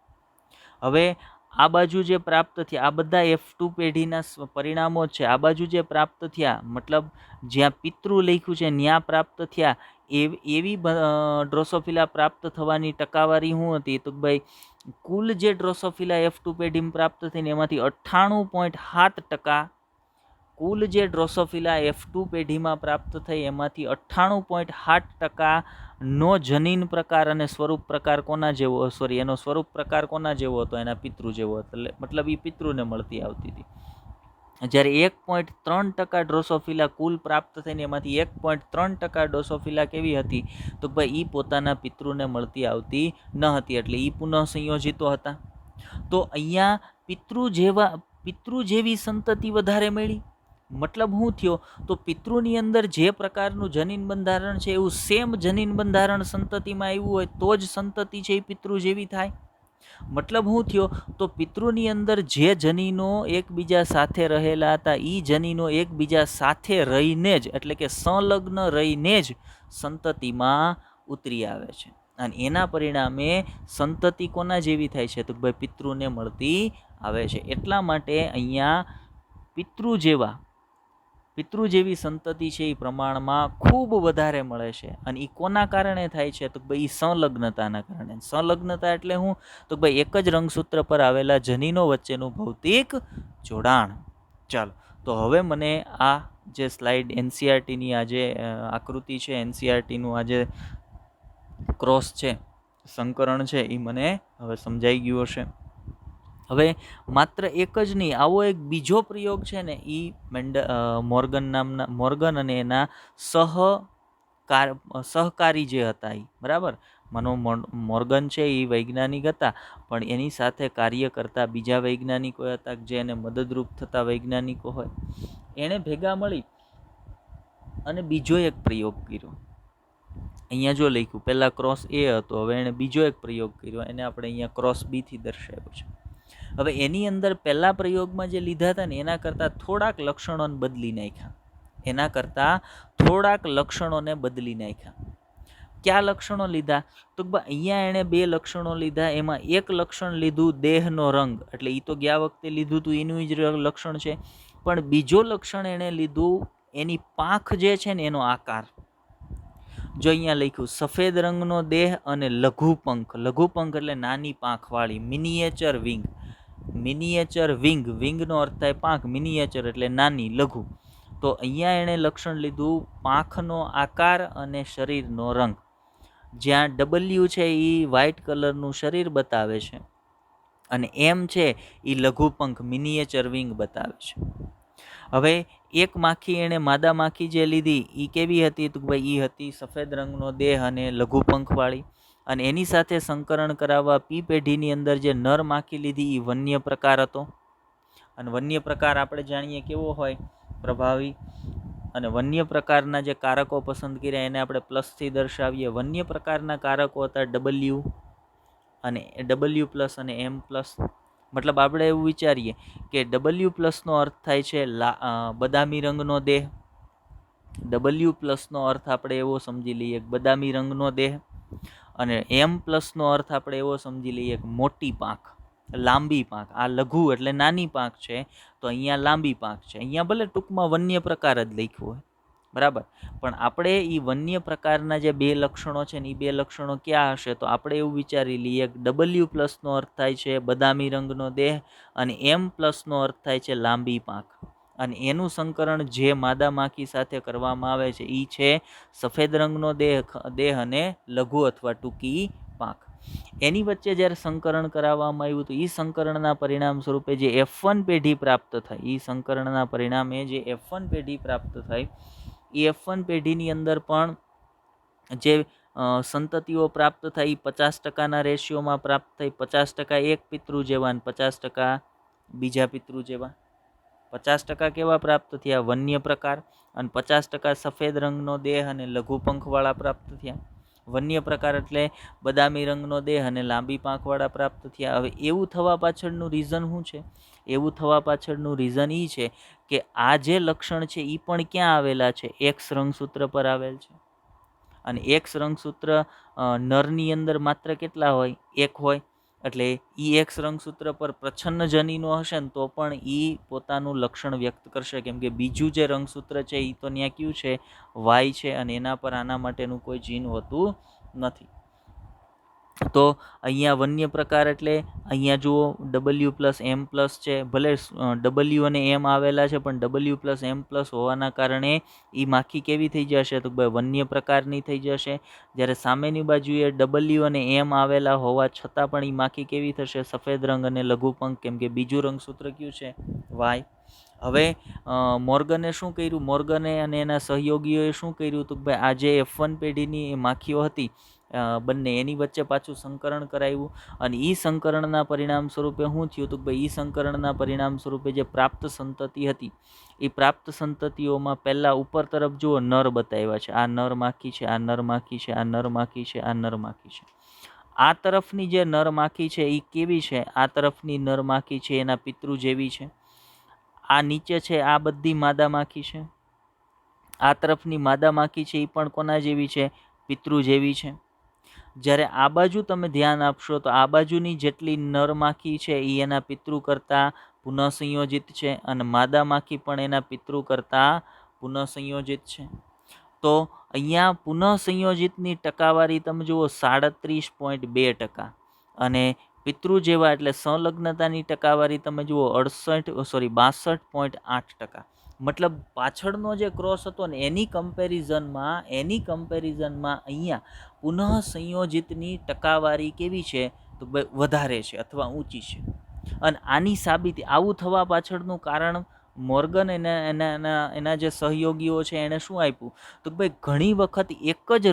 હવે આ બાજુ જે પ્રાપ્ત થયા, આ બધા F2 પેઢીના પરિણામો છે. આ બાજુ જે પ્રાપ્ત થયા, મતલબ જ્યાં પિતૃ લખ્યું છે ત્યાં પ્રાપ્ત થયા, એવી ડ્રોસોફિલા પ્રાપ્ત થવાની ટકાવારી શું હતી? તો ભાઈ કુલ જે ડ્રોસોફિલા F2 પેઢીમાં પ્રાપ્ત થઈને એમાંથી 98.7%, કુલ જે ડ્રોસોફિલા F2 પેઢીમાં પ્રાપ્ત થઈ એમાંથી 98.7% નો જનીન પ્રકાર અને સ્વરૂપ પ્રકાર કોના જેવો? એનો સ્વરૂપ પ્રકાર કોના જેવો હતો? એના પિતૃ જેવો હતો. મતલબ એ પિતૃને મળતી આવતી હતી. જ્યારે 1.3% ડ્રોસોફિલા કુલ પ્રાપ્ત થઈને એમાંથી 1.3% ડ્રોસોફિલા કેવી હતી? તો ભાઈ એ પોતાના પિતૃને મળતી આવતી ન હતી, એટલે એ પુનઃ સંયોજિતો હતા. તો અહીંયા પિતૃ જેવી સંતતિ વધારે મળી. મતલબ શું થયો? તો પિતૃની અંદર જે પ્રકારનું જનીન બંધારણ છે એવું સેમ જનીન બંધારણ સંતતિમાં આવ્યું હોય તો જ સંતતિ છે એ પિતૃ જેવી થાય. મતલબ શું થયો? તો પિતૃની અંદર જે જનીનો એકબીજા સાથે રહેલા હતા એ જનીનો એકબીજા સાથે રહીને જ, એટલે કે સંલગ્ન રહીને જ સંતતિમાં ઉતરી આવે છે. અને એના પરિણામે સંતતિ કોના જેવી થાય છે? તો ભાઈ પિતૃને મળતી આવે છે. એટલા માટે અહીંયા પિતૃ જેવી સંતતિ છે એ પ્રમાણમાં ખૂબ વધારે મળે છે. અને એ કોના કારણે થાય છે? તો ભાઈ સંલગ્નતાના કારણે. સંલગ્નતા એટલે શું? તો ભાઈ એક જ રંગસૂત્ર પર આવેલા જનીનો વચ્ચેનું ભૌતિક જોડાણ. ચાલો, તો હવે મને આ જે સ્લાઇડ એનસીઆરટીની આ જે આકૃતિ છે, એનસીઆરટીનું આ જે ક્રોસ છે, સંકરણ છે, એ મને હવે સમજાઈ ગયું હશે. હવે માત્ર એક જ નહીં, આવો એક બીજો પ્રયોગ છે ને, એ મોર્ગન અને એના સહકારી જે હતા એ, બરાબર, મોર્ગન છે એ વૈજ્ઞાનિક હતા, પણ એની સાથે કાર્ય કરતા બીજા વૈજ્ઞાનિકો હતા જે એને મદદરૂપ થતા વૈજ્ઞાનિકો હોય, એણે ભેગા મળી અને બીજો એક પ્રયોગ કર્યો. અહીંયા જો લખ્યું પહેલા ક્રોસ એ હતો, હવે એણે બીજો એક પ્રયોગ કર્યો, એને આપણે અહીંયા ક્રોસ બી થી દર્શાવ્યો છે. હવે એની અંદર પહેલા પ્રયોગમાં જે લીધા હતા ને એના કરતાં થોડાક લક્ષણોને બદલી નાખ્યા. ક્યાં લક્ષણો લીધા? તો અહીંયા એણે 2 લક્ષણો લીધા. એમાં એક લક્ષણ લીધું દેહનો રંગ, એટલે એ તો ગયા વખતે લીધું હતું એનું જ લક્ષણ છે. પણ બીજો લક્ષણ એણે લીધું એની પાંખ જે છે ને એનો આકાર. જો અહીંયા લખ્યું સફેદ રંગનો દેહ અને લઘુ પંખ એટલે નાની પાંખવાળી, મિનિએચર વિંગનો અર્થ થાય પાંખ, મિનિએચર એટલે નાની, લઘુ. તો અહીંયા એણે લક્ષણ લીધું પાંખનો આકાર અને શરીરનો રંગ. જ્યાં W છે એ વ્હાઇટ કલરનું શરીર બતાવે છે અને M છે એ લઘુ પંખ, મિનિએચર વિંગ બતાવે છે. હવે એક માખી એણે માદા માખી જે લીધી એ કેવી હતી? તો ભાઈ એ હતી સફેદ રંગનો દેહ અને લઘુ પંખવાળી. અને એની સાથે સંકરણ કરાવવા પી પેઢીની અંદર જે નર માખી લીધી એ વન્ય પ્રકાર હતો. અને વન્ય પ્રકાર આપણે જાણીએ કેવો હોય? પ્રભાવી. અને વન્ય પ્રકારના જે કારકો પસંદ કર્યા એને આપણે પ્લસથી દર્શાવીએ. વન્ય પ્રકારના કારકો હતા W અને W+ અને M+. મતલબ આપણે એવું વિચારીએ કે W+ નો અર્થ થાય છે બદામી રંગનો દેહ. W+ નો અર્થ આપણે એવો સમજી લઈએ બદામી રંગનો દેહ. અને M+ નો અર્થ આપણે એવો સમજી લઈએ કે મોટી પાંખ, લાંબી પાંખ. આ લઘુ એટલે નાની પાંખ છે, તો અહીંયા લાંબી પાંખ છે. અહીંયા ભલે ટૂંકમાં વન્ય પ્રકાર જ લખ્યું હોય, બરાબર, પણ આપણે એ વન્ય પ્રકારના જે 2 લક્ષણો છે ને એ 2 લક્ષણો ક્યાં હશે? તો આપણે એવું વિચારી લઈએ કે W+ નો અર્થ થાય છે બદામી રંગનો દેહ અને M+ નો અર્થ થાય છે લાંબી પાંખ. અને એનું સંકરણ જે માદા માખી સાથે કરવામાં આવે છે એ છે સફેદ રંગનો દેહ અને લઘુ અથવા ટૂંકી પાંખ. એની વચ્ચે જ્યારે સંકરણ કરાવવામાં આવ્યું તો એ સંકરણના પરિણામ સ્વરૂપે જે F1 પેઢી પ્રાપ્ત થઈ, એ સંકરણના પરિણામે જે F1 પેઢી પ્રાપ્ત થઈ, એ F1 પેઢીની અંદર પણ જે સંતતિઓ પ્રાપ્ત થઈ 50%ના રેશિયોમાં પ્રાપ્ત થઈ. 50% એક પિતૃ જેવા અને 50% બીજા પિતૃ જેવા. 50% કેવા પ્રાપ્ત થયા? વન્ય પ્રકાર. અને 50% સફેદ રંગનો દેહ અને લઘુ પંખવાળા પ્રાપ્ત થયા. વન્ય પ્રકાર એટલે બદામી રંગનો દેહ અને લાંબી પાંખવાળા પ્રાપ્ત થયા. હવે એવું થવા પાછળનું રીઝન શું છે? એવું થવા પાછળનું રીઝન એ છે કે આ જે લક્ષણ છે એ પણ ક્યાં આવેલા છે? X રંગસૂત્ર પર આવેલ છે. અને X રંગસૂત્ર નરની અંદર માત્ર કેટલા હોય? 1 હોય. એટલે X રંગસૂત્ર પર પ્રચ્છન્ન જનીનો હશે ને તો પણ પોતાનું લક્ષણ વ્યક્ત કરશે, કેમ કે બીજું જે રંગસૂત્ર છે એ તો ત્યાં કયું છે? Y છે, અને એના પર આના માટેનું કોઈ જીન હોતું નથી. તો અહીંયા વન્ય પ્રકાર એટલે અહીંયા જુઓ W+M+ છે. ભલે W અને M આવેલા છે, પણ W+M+ હોવાના કારણે એ માખી કેવી થઈ જશે? તો વન્ય પ્રકારની થઈ જશે. જ્યારે સામેની બાજુએ W અને M આવેલા હોવા છતાં પણ એ માખી કેવી થશે? સફેદ રંગ અને લઘુ પંખ, કેમ કે બીજું રંગસૂત્ર કયું છે? Y. હવે મોર્ગને શું કર્યું? મોર્ગને અને એના સહયોગીઓએ શું કર્યું? તો ભાઈ આ જે F1 પેઢીની માખીઓ હતી બંને, એની વચ્ચે પાછું સંકરણ કરાવ્યું. અને એ સંકરણના પરિણામ સ્વરૂપે શું થયું? તો ભાઈ એ સંકરણના પરિણામ સ્વરૂપે જે પ્રાપ્ત સંતતિ હતી એ પ્રાપ્ત સંતતિઓમાં પહેલા ઉપર તરફ જુઓ નર બતાવ્યા છે. આ નર માખી છે, આ નર માખી છે, આ નર માખી છે, આ નર માખી છે. આ તરફની જે નર માખી છે એ કેવી છે? આ તરફની નર માખી છે એના પિતૃ જેવી છે. આ નીચે છે આ બધી માદા માખી છે. આ તરફની માદા માખી છે એ પણ કોના જેવી છે? પિતૃ જેવી છે. જ્યારે આ બાજુ તમે ધ્યાન આપશો તો આ બાજુની જેટલી નર માખી છે એ એના પિતૃ કરતાં પુનઃસંયોજિત છે અને માદા માખી પણ એના પિતૃ કરતાં પુનઃસંયોજિત છે. તો અહીંયા પુનઃસંયોજિતની ટકાવારી તમે જુઓ 37.2% અને પિતૃ જેવા એટલે સંલગ્નતાની ટકાવારી તમે જુઓ 62.8%. મતલબ પાછળનો જે ક્રોસ હતો ને એની કમ્પેરિઝનમાં અહીંયા પુનઃસંયોજિતની ટકાવારી કેવી છે? તો વધારે છે અથવા ઊંચી છે. અને આની સાબિતી આવું થવા પાછળનું કારણ મોર્ગન એના જે સહયોગીઓ છે એણે શું આપ્યું? તો ભાઈ ઘણી વખત એક જ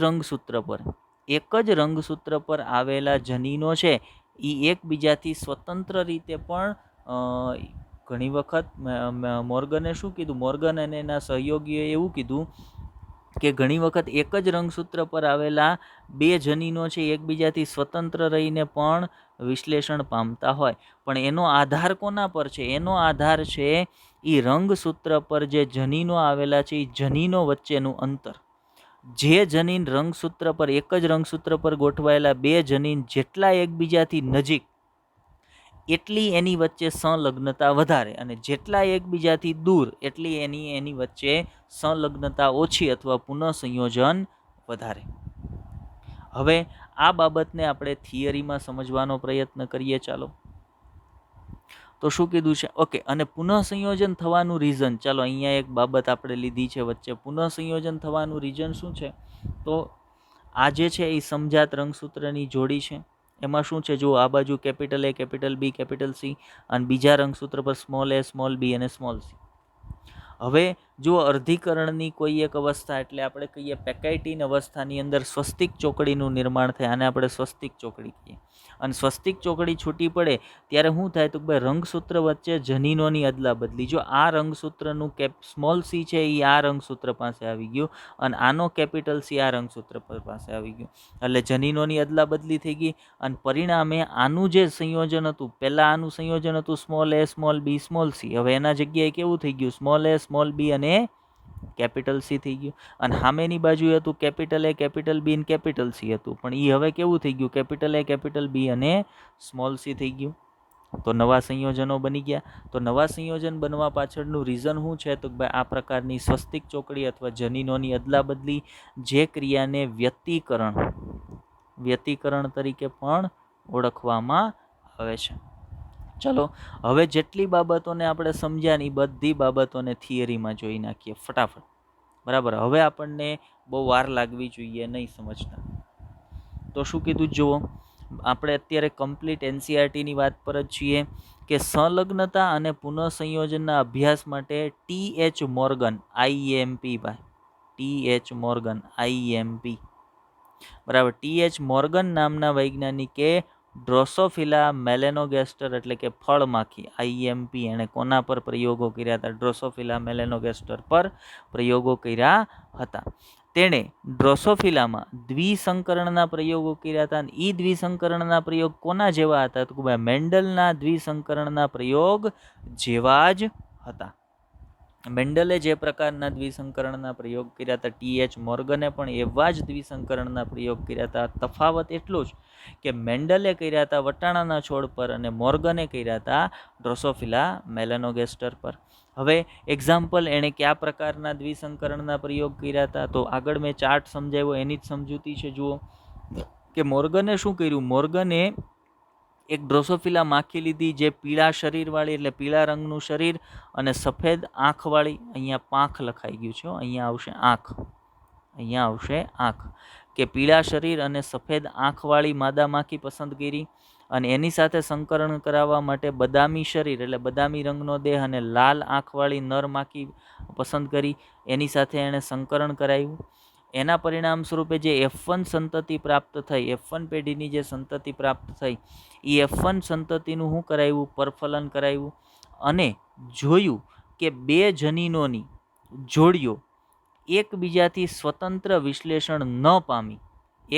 રંગસૂત્ર પર આવેલા જનીનો છે એ એકબીજાથી સ્વતંત્ર રીતે પણ ઘણી વખત મોર્ગને શું કીધું? મોર્ગન અને એના સહયોગીઓએ એવું કીધું કે ઘણી વખત એક જ રંગસૂત્ર પર આવેલા બે જનીનો છે એકબીજાથી સ્વતંત્ર રહીને પણ વિશ્લેષણ પામતા હોય. પણ એનો આધાર કોના પર છે? એનો આધાર છે એ રંગસૂત્ર પર જે જનીનો આવેલા છે એ જનીનો વચ્ચેનું અંતર. જે જનીન રંગસૂત્ર પર એક જ રંગસૂત્ર પર ગોઠવાયેલા બે જનીન જેટલા એકબીજાથી નજીક એટલી એની વચ્ચે સંલગ્નતા વધારે અને જેટલા એકબીજાથી દૂર એટલી એની વચ્ચે સંલગ્નતા ઓછી અથવા પુનઃસંયોજન વધારે. હવે આ બાબતને આપણે થિયરીમાં સમજવાનો પ્રયત્ન કરીએ. ચાલો, તો શું કીધું છે? ઓકે, અને પુનઃસંયોજન થવાનું રીઝન, ચાલો અહીંયા એક બાબત આપણે લીધી છે વચ્ચે. પુનઃસંયોજન થવાનું રીઝન શું છે? તો આ જે છે એ સમજાત રંગસૂત્રની જોડી છે. એમાં શું છે? જુઓ, આ બાજુ capital A, capital B, capital C અને બીજા રંગસૂત્ર પર સ્મોલ a, સ્મોલ b અને સ્મોલ c. હવે જો અર્ધીકરણની કોઈ એક અવસ્થા એટલે આપણે કહીએ પેકાઇટીન અવસ્થાની અંદર સ્વસ્તિક ચોકડીનું નિર્માણ થાય, આને આપણે સ્વસ્તિક ચોકડી કહીએ. અને સ્વસ્તિક ચોકડી છૂટી પડે ત્યારે શું થાય? તો ભાઈ રંગસૂત્ર વચ્ચે જનીનોની અદલા બદલી. જો આ રંગસૂત્રનું સ્મોલ c છે એ આ રંગસૂત્ર પાસે આવી ગયું અને આનો કેપિટલ C આ રંગસૂત્ર પાસે આવી ગયું, એટલે જનીનોની અદલા બદલી થઈ ગઈ. અને પરિણામે આનું જે સંયોજન હતું, પહેલાં આનું સંયોજન હતું small a, small b, small c. હવે એના જગ્યાએ કેવું થઈ ગયું? સ્મોલ a, સ્મોલ b અને કેપિટલ C થઈ ગયું. અને સામેની બાજુ હતું કેપિટલ A, કેપિટલ B અને કેપિટલ C હતું, પણ એ હવે કેવું થઈ ગયું? કેપિટલ A, કેપિટલ B અને સ્મોલ c થઈ ગયું. તો નવા સંયોજનો બની ગયા. તો નવા સંયોજન બનવા પાછળનું રીઝન શું છે? તો ભાઈ આ પ્રકારની સ્વસ્તિક ચોકડી અથવા જનીનોની અદલા બદલી, જે ક્રિયાને વ્યતિકરણ તરીકે પણ ઓળખવામાં આવે છે. ચલો, હવે જેટલી બાબતોને આપણે સમજ્યા ને એ બધી બાબતોને થિયરીમાં જોઈ નાખીએ ફટાફટ. બરાબર, હવે આપણને બહુ વાર લાગવી જોઈએ નહીં સમજતા. તો શું કીધું? જુઓ, આપણે અત્યારે કમ્પ્લીટ NCERTની વાત પર જ છીએ કે સંલગ્નતા અને પુનઃસંયોજનના અભ્યાસ માટે TH મોર્ગન IEMP બરાબર, TH મોર્ગન નામના વૈજ્ઞાનિકે ડ્રોસોફિલા મેલેનોગેસ્ટર એટલે કે ફળમાખી IEMP એણે કોના પર પ્રયોગો કર્યા હતા? ડ્રોસોફિલા મેલેનોગેસ્ટર પર પ્રયોગો કર્યા હતા. તેણે ડ્રોસોફિલામાં દ્વિસંકરણના પ્રયોગો કર્યા હતા અને એ દ્વિસંકરણના પ્રયોગ કોના જેવા હતા? તો ભાઈ મેન્ડલના દ્વિસંકરણના પ્રયોગ જેવા જ હતા. મેન્ડલે જે પ્રકારના દ્વિસંકરણના પ્રયોગ કર્યા હતા, TH મોર્ગને પણ એવા જ દ્વિસંકરણના પ્રયોગ કર્યા હતા. તફાવત એટલું જ કે મેન્ડલે કર્યા હતા વટાણાના છોડ પર અને મોર્ગને કર્યા હતા ડ્રોસોફિલા મેલેનોગેસ્ટર પર. હવે એક્ઝામ્પલ, એણે કયા પ્રકારના દ્વિસંકરણના પ્રયોગ કર્યા હતા? તો આગળ મેં ચાર્ટ સમજાવ્યો એની જ સમજૂતી છે. જુઓ કે મોર્ગને શું કર્યું? મોર્ગને એક ડ્રોસોફિલા માખી લીધી જે પીળા શરીરવાળી એટલે પીળા રંગનું શરીર અને સફેદ આંખવાળી. અહીંયા પાંખ લખાઈ ગયું છે, અહીંયા આવશે આંખ. કે પીળા શરીર અને સફેદ આંખવાળી માદા માખી પસંદ કરી અને એની સાથે સંકરણ કરાવવા માટે બદામી શરીર એટલે બદામી રંગનો દેહ અને લાલ આંખવાળી નર માખી પસંદ કરી. એની સાથે એણે સંકરણ કરાવ્યું. એના પરિણામ સ્વરૂપે જે F1 સંતતિ પ્રાપ્ત થઈ, F1 પેઢીની જે સંતતિ પ્રાપ્ત થઈ, એ F1 સંતતિનું શું કરાવ્યું? પરફલન કરાવ્યું અને જોયું કે બે જનીનોની જોડીઓ એકબીજાથી સ્વતંત્ર વિશ્લેષણ ન પામી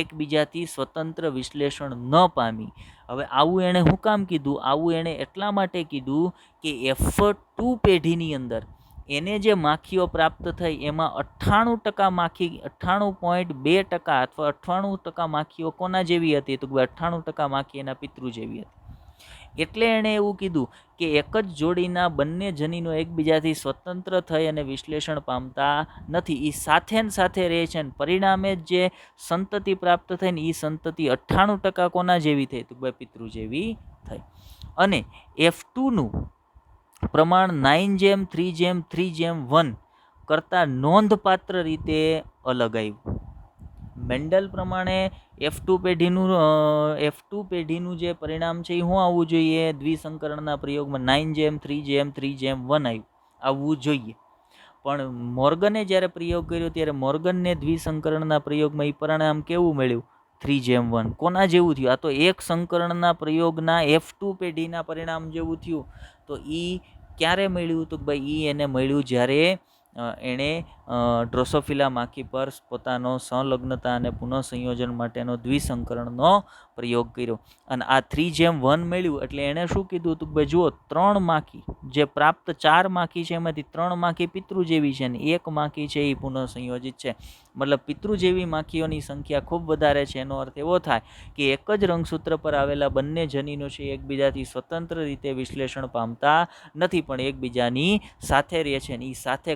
એકબીજાથી સ્વતંત્ર વિશ્લેષણ ન પામી. હવે આવું એણે શું કામ કીધું? આવું એણે એટલા માટે કીધું કે F2 પેઢીની અંદર એને જે માખીઓ પ્રાપ્ત થઈ એમાં 98% માખી 98.2% અથવા 98% માખીઓ કોના જેવી હતી? તો 98% માખી એના પિતૃ જેવી હતી. એટલે એણે એવું કીધું કે એક જ જોડીના બંને જનીનો એકબીજાથી સ્વતંત્ર થઈ અને વિશ્લેષણ પામતા નથી, એ સાથે ને સાથે રહે છે, અને પરિણામે જે સંતતિ પ્રાપ્ત થઈ ને એ સંતતિ 98% કોના જેવી થઈ? તો પિતૃ જેવી થઈ. અને F2નું પ્રમાણ 9:3:3:1 કરતાં નોંધપાત્ર રીતે અલગ આવ્યું. મેન્ડલ પ્રમાણે F2 પેઢીનું જે પરિણામ છે એ શું આવવું જોઈએ? દ્વિસંકરણના પ્રયોગમાં 9:3:3:1 આવવું જોઈએ. પણ મોર્ગને જ્યારે પ્રયોગ કર્યો ત્યારે મોર્ગનને દ્વિસંકરણના પ્રયોગમાં એ પરિણામ કેવું મળ્યું? 3:1. કોના જેવું થયું? આ તો એક સંકરણના પ્રયોગના F2 પેઢીના પરિણામ જેવું થયું. તો એ ક્યારે મળ્યું? તો ભાઈ એને મળ્યું જ્યારે એણે ડ્રોસોફિલા માખી પર પોતાનો સંલગ્નતા અને પુનઃસંયોજન માટેનો દ્વિસંકરણનો પ્રયોગ કર્યો. અને આ 3:1 મળ્યું એટલે એણે શું કીધું? તો ભાઈ જુઓ, 3 માખી જે પ્રાપ્ત 4 માખી છે એમાંથી 3 માખી પિતૃ જેવી છે અને 1 માખી છે એ પુનઃસંયોજિત છે. મતલબ પિતૃ જેવી માખીઓની સંખ્યા ખૂબ વધારે છે. એનો અર્થ એવો થાય કે એક જ રંગસૂત્ર પર આવેલા બંને જનીનો છે એકબીજાથી સ્વતંત્ર રીતે વિશ્લેષણ પામતા નથી, પણ એકબીજાની સાથે રહે છે. અને એ સાથે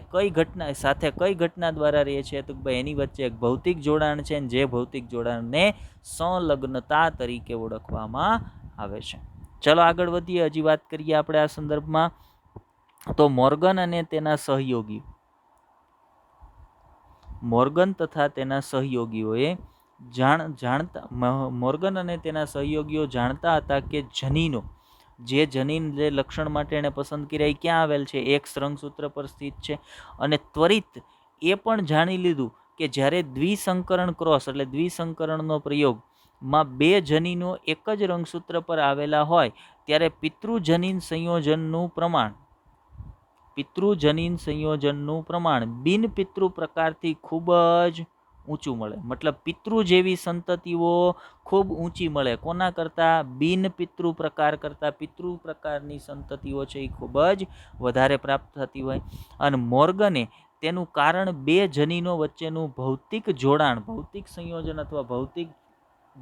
કઈ ઘટના દ્વારા રહે છે? તો ભાઈ એની વચ્ચે એક ભૌતિક જોડાણ છે, જે ભૌતિક જોડાણને સંલગ્નતા તરીકે ઓળખવામાં આવે છે. ચલો આગળ વધીએ, હજી વાત કરીએ આપણે આ સંદર્ભમાં. તો મોર્ગન અને તેના સહયોગી મોર્ગન તથા તેના સહયોગીઓએ મોર્ગન અને તેના સહયોગીઓ જાણતા હતા કે જનીનો જે લક્ષણ માટે એને પસંદ કર્યા એ ક્યાં આવેલ છે? એક રંગસૂત્ર પર સ્થિત છે. અને ત્વરિત એ પણ જાણી લીધું કે જ્યારે દ્વિસંકરણ ક્રોસ એટલે દ્વિસંકરણનો પ્રયોગમાં 2 જનીનો એક જ રંગસૂત્ર પર આવેલા હોય ત્યારે પિતૃજનીન સંયોજનનું પ્રમાણ બિનપિતૃ પ્રકારથી ખૂબ જ ઊંચું મળે. મતલબ પિતૃ જેવી સંતતિઓ ખૂબ ઊંચી મળે. કોના કરતાં? બિનપિતૃ પ્રકાર કરતાં પિતૃ પ્રકારની સંતતિઓ છે એ ખૂબ જ વધારે પ્રાપ્ત થતી હોય. અને મોર્ગને તેનું કારણ 2 જનીનો વચ્ચેનું ભૌતિક સંયોજન અથવા ભૌતિક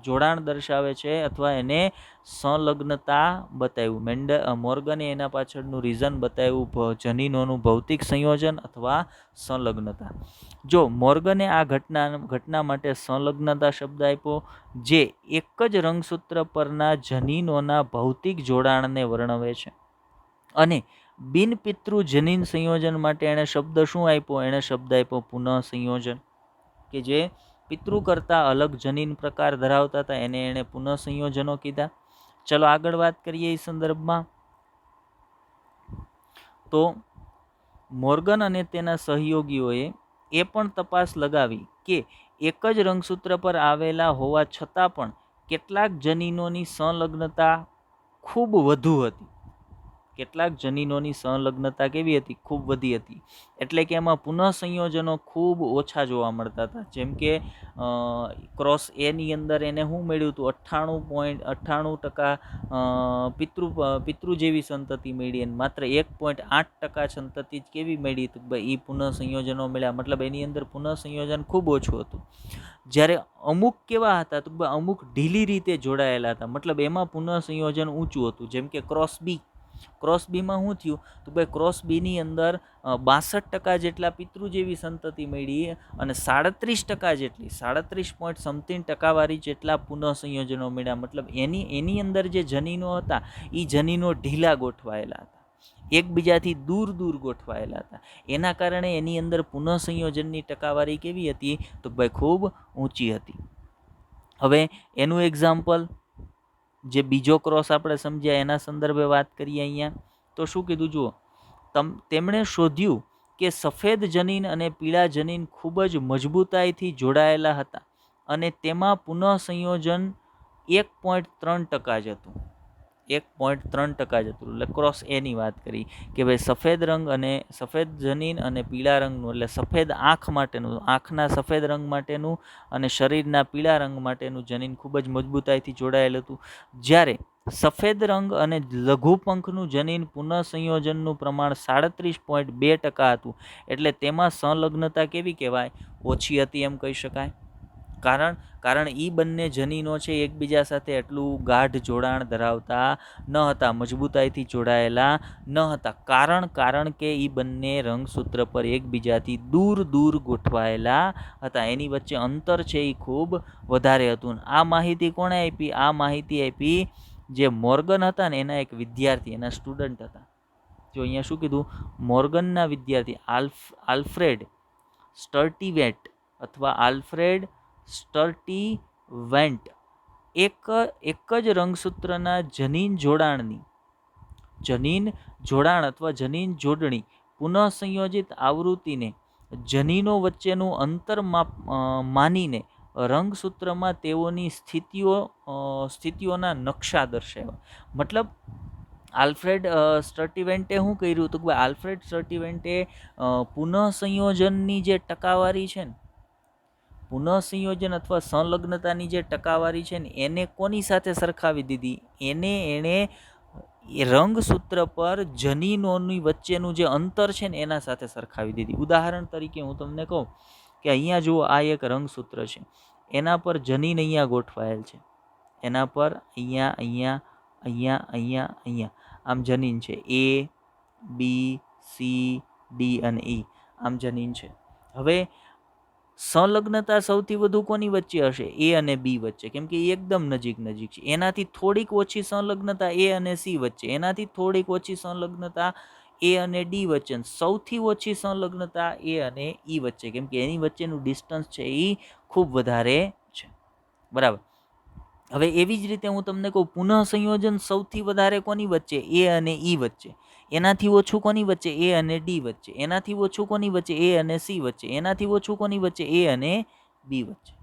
જોડાણ દર્શાવે છે અથવા એને સંલગ્નતા બતાવ્યું. મોર્ગને એના પાછળનું રીઝન બતાવ્યું જનીનોનું ભૌતિક સંયોજન અથવા સંલગ્નતા. જો મોર્ગને આ ઘટના માટે સંલગ્નતા શબ્દ આપ્યો, જે એક જ રંગસૂત્ર પરના જનીનોના ભૌતિક જોડાણને વર્ણવે છે. અને બિનપિતૃ જનીન સંયોજન માટે એણે શબ્દ શું આપ્યો? એણે શબ્દ આપ્યો પુનઃસંયોજન, કે જે પિતૃ કરતા અલગ જનીન પ્રકાર ધરાવતા હતા એને એણે પુનઃસંયોજનો કીધા. ચલો આગળ વાત કરીએ એ સંદર્ભમાં. તો મોર્ગન અને તેના સહયોગીઓએ એ પણ તપાસ લગાવી કે એક જ રંગસૂત્ર પર આવેલા હોવા છતાં પણ કેટલાક જનીનોની સંલગ્નતા ખૂબ વધુ હતી. કેટલાક જનીનોની સંલગ્નતા કેવી હતી? ખૂબ વધી હતી. એટલે કે એમાં પુનઃસંયોજનો ખૂબ ઓછા જોવા મળતા હતા. જેમ કે ક્રોસ એની અંદર એને શું મળ્યું હતું? 98.98% પિતૃ જેવી સંતતિ મળી અને માત્ર 1.8% સંતતિ જ કેવી મળી? તો એ પુનઃસંયોજનો મળ્યા. મતલબ એની અંદર પુનઃસંયોજન ખૂબ ઓછું હતું. જ્યારે અમુક કેવા હતા? તો અમુક ઢીલી રીતે જોડાયેલા હતા. મતલબ એમાં પુનઃસંયોજન ઊંચું હતું. જેમ કે ક્રોસ બીમાં શું થયું? તો ભાઈ ક્રોસ બીની અંદર 62% જેટલા પિતૃ જેવી સંતતિ મળી અને 37% વાળી જેટલા પુનઃસંયોજનો મળ્યા. મતલબ એની અંદર જે જનીનો હતા એ જનીનો ઢીલા ગોઠવાયેલા હતા, એકબીજાથી દૂર ગોઠવાયેલા હતા. એના કારણે એની અંદર પુનઃસંયોજનની ટકાવારી કેવી હતી? તો ભાઈ ખૂબ ઊંચી હતી. હવે એનું એક્ઝામ્પલ, જે બીજો ક્રોસ આપણે સમજ્યા એના સંદર્ભે વાત કરીએ અહીંયા. તો શું કીધું? જુઓ, તેમણે શોધ્યું કે સફેદ જનીન અને પીળા જનીન ખૂબ જ મજબૂતાઈથી જોડાયેલા હતા અને તેમાં પુનઃસંયોજન 1.3% જ હતું. 1.3% જતું રહ્યું. એટલે ક્રોસ એની વાત કરી કે ભાઈ સફેદ રંગ અને સફેદ જનીન અને પીળા રંગનું, એટલે સફેદ આંખ માટેનું, આંખના સફેદ રંગ માટેનું અને શરીરના પીળા રંગ માટેનું જનીન ખૂબ જ મજબૂતાઈથી જોડાયેલ હતું. જ્યારે સફેદ રંગ અને લઘુપંખનું જનીન પુનઃસંયોજનનું પ્રમાણ 37.2% હતું. એટલે તેમાં સંલગ્નતા કેવી કહેવાય? ઓછી હતી એમ કહી શકાય. કારણ એ બંને જનીનો છે એકબીજા સાથે એટલું ગાઢ જોડાણ ધરાવતા ન હતા, મજબૂતાઈથી જોડાયેલા ન હતા. કારણ કે એ બંને રંગસૂત્ર પર એકબીજાથી દૂર દૂર ગોઠવાયેલા હતા. એની વચ્ચે અંતર છે એ ખૂબ વધારે હતું. આ માહિતી કોણે આપી? આ માહિતી આપી જે મોર્ગન હતા ને એના એક વિદ્યાર્થી, એના સ્ટુડન્ટ હતા. જો અહીંયા શું કીધું? મોર્ગનના વિદ્યાર્થી આલ્ફ્રેડ સ્ટર્ટીવેન્ટ અથવા આલ્ફ્રેડ સ્ટર્ટીવેન્ટ એક જ રંગસૂત્રના જનીન જોડાણ અથવા જનીન જોડણી પુનઃસંયોજિત આવૃત્તિને જનીનો વચ્ચેનું અંતર માનીને રંગસૂત્રમાં તેઓની સ્થિતિઓના નકશા દર્શાવ્યા. મતલબ આલ્ફ્રેડ સ્ટર્ટીવેન્ટે શું કર્યું હતું કે આલ્ફ્રેડ સ્ટર્ટીવેન્ટે પુનઃસંયોજનની જે ટકાવારી છે ને, પુનઃસંયોજન અથવા સંલગ્નતાની જે ટકાવારી છે ને, એને કોની સાથે સરખાવી દીધી? એણે રંગસૂત્ર પર જનીનોની વચ્ચેનું જે અંતર છે ને એના સાથે સરખાવી દીધી. ઉદાહરણ તરીકે હું તમને કહું કે અહીંયા જુઓ, આ એક રંગસૂત્ર છે, એના પર જનીન અહીંયા ગોઠવાયેલ છે, એના પર અહીંયા આમ જનીન છે, A, B, C, D અને E આમ જનીન છે. હવે સંલગ્નતા સૌથી વધુ કોની વચ્ચે હશે? A અને B વચ્ચે, કેમ કે એ એકદમ નજીક છે. એનાથી થોડીક ઓછી સંલગ્નતા A અને C વચ્ચે, એનાથી થોડીક ઓછી સંલગ્નતા A અને D વચ્ચે, સૌથી ઓછી સંલગ્નતા A અને E વચ્ચે, કેમ કે એની વચ્ચેનું ડિસ્ટન્સ છે એ ખૂબ વધારે છે. બરાબર. હવે એવી જ રીતે હું તમને કહું, પુનઃસંયોજન સૌથી વધારે કોની વચ્ચે? A અને E વચ્ચે. એનાથી ઓછું કોની વચ્ચે? A અને D વચ્ચે. એનાથી ઓછું કોની વચ્ચે? A અને C વચ્ચે. એનાથી ઓછું કોની વચ્ચે? A અને B વચ્ચે.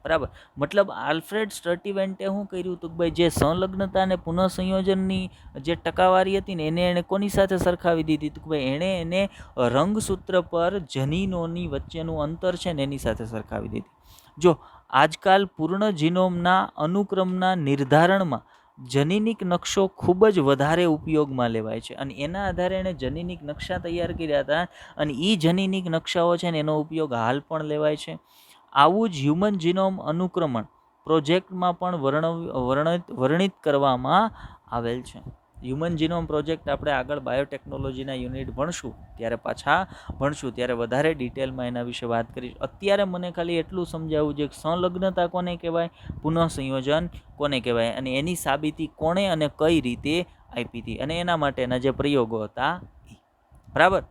બરાબર. મતલબ આલ્ફ્રેડ સ્ટર્ટીવેન્ટે શું કર્યું હતું? ભાઈ જે સંલગ્નતા અને પુનઃસંયોજનની જે ટકાવારી હતી ને એને કોની સાથે સરખાવી દીધી? તો ભાઈ એને રંગસૂત્ર પર જનીનોની વચ્ચેનું અંતર છે ને એની સાથે સરખાવી દીધી. જો આજકાલ પૂર્ણ જીનોમના અનુક્રમના નિર્ધારણમાં જનીનિક નકશો ખૂબ જ વધારે ઉપયોગમાં લેવાય છે અને એના આધારે એણે જનીનિક નકશા તૈયાર કર્યા હતા અને એ જનીનિક નકશાઓ છે ને એનો ઉપયોગ હાલ પણ લેવાય છે. આવું જ હ્યુમન જીનોમ અનુક્રમણ પ્રોજેક્ટમાં પણ વર્ણિત કરવામાં આવેલ છે. હ્યુમન જીનોમ પ્રોજેક્ટ આપણે આગળ બાયોટેકનોલોજીના યુનિટ ભણશું ત્યારે વધારે ડિટેલમાં એના વિશે વાત કરીશ. અત્યારે મને ખાલી એટલું સમજાવવું છે કે સંલગ્નતા કોને કહેવાય, પુનઃસંયોજન કોને કહેવાય અને એની સાબિતી કોણે અને કઈ રીતે આપી હતી અને એના માટેના જે પ્રયોગો હતા. બરાબર.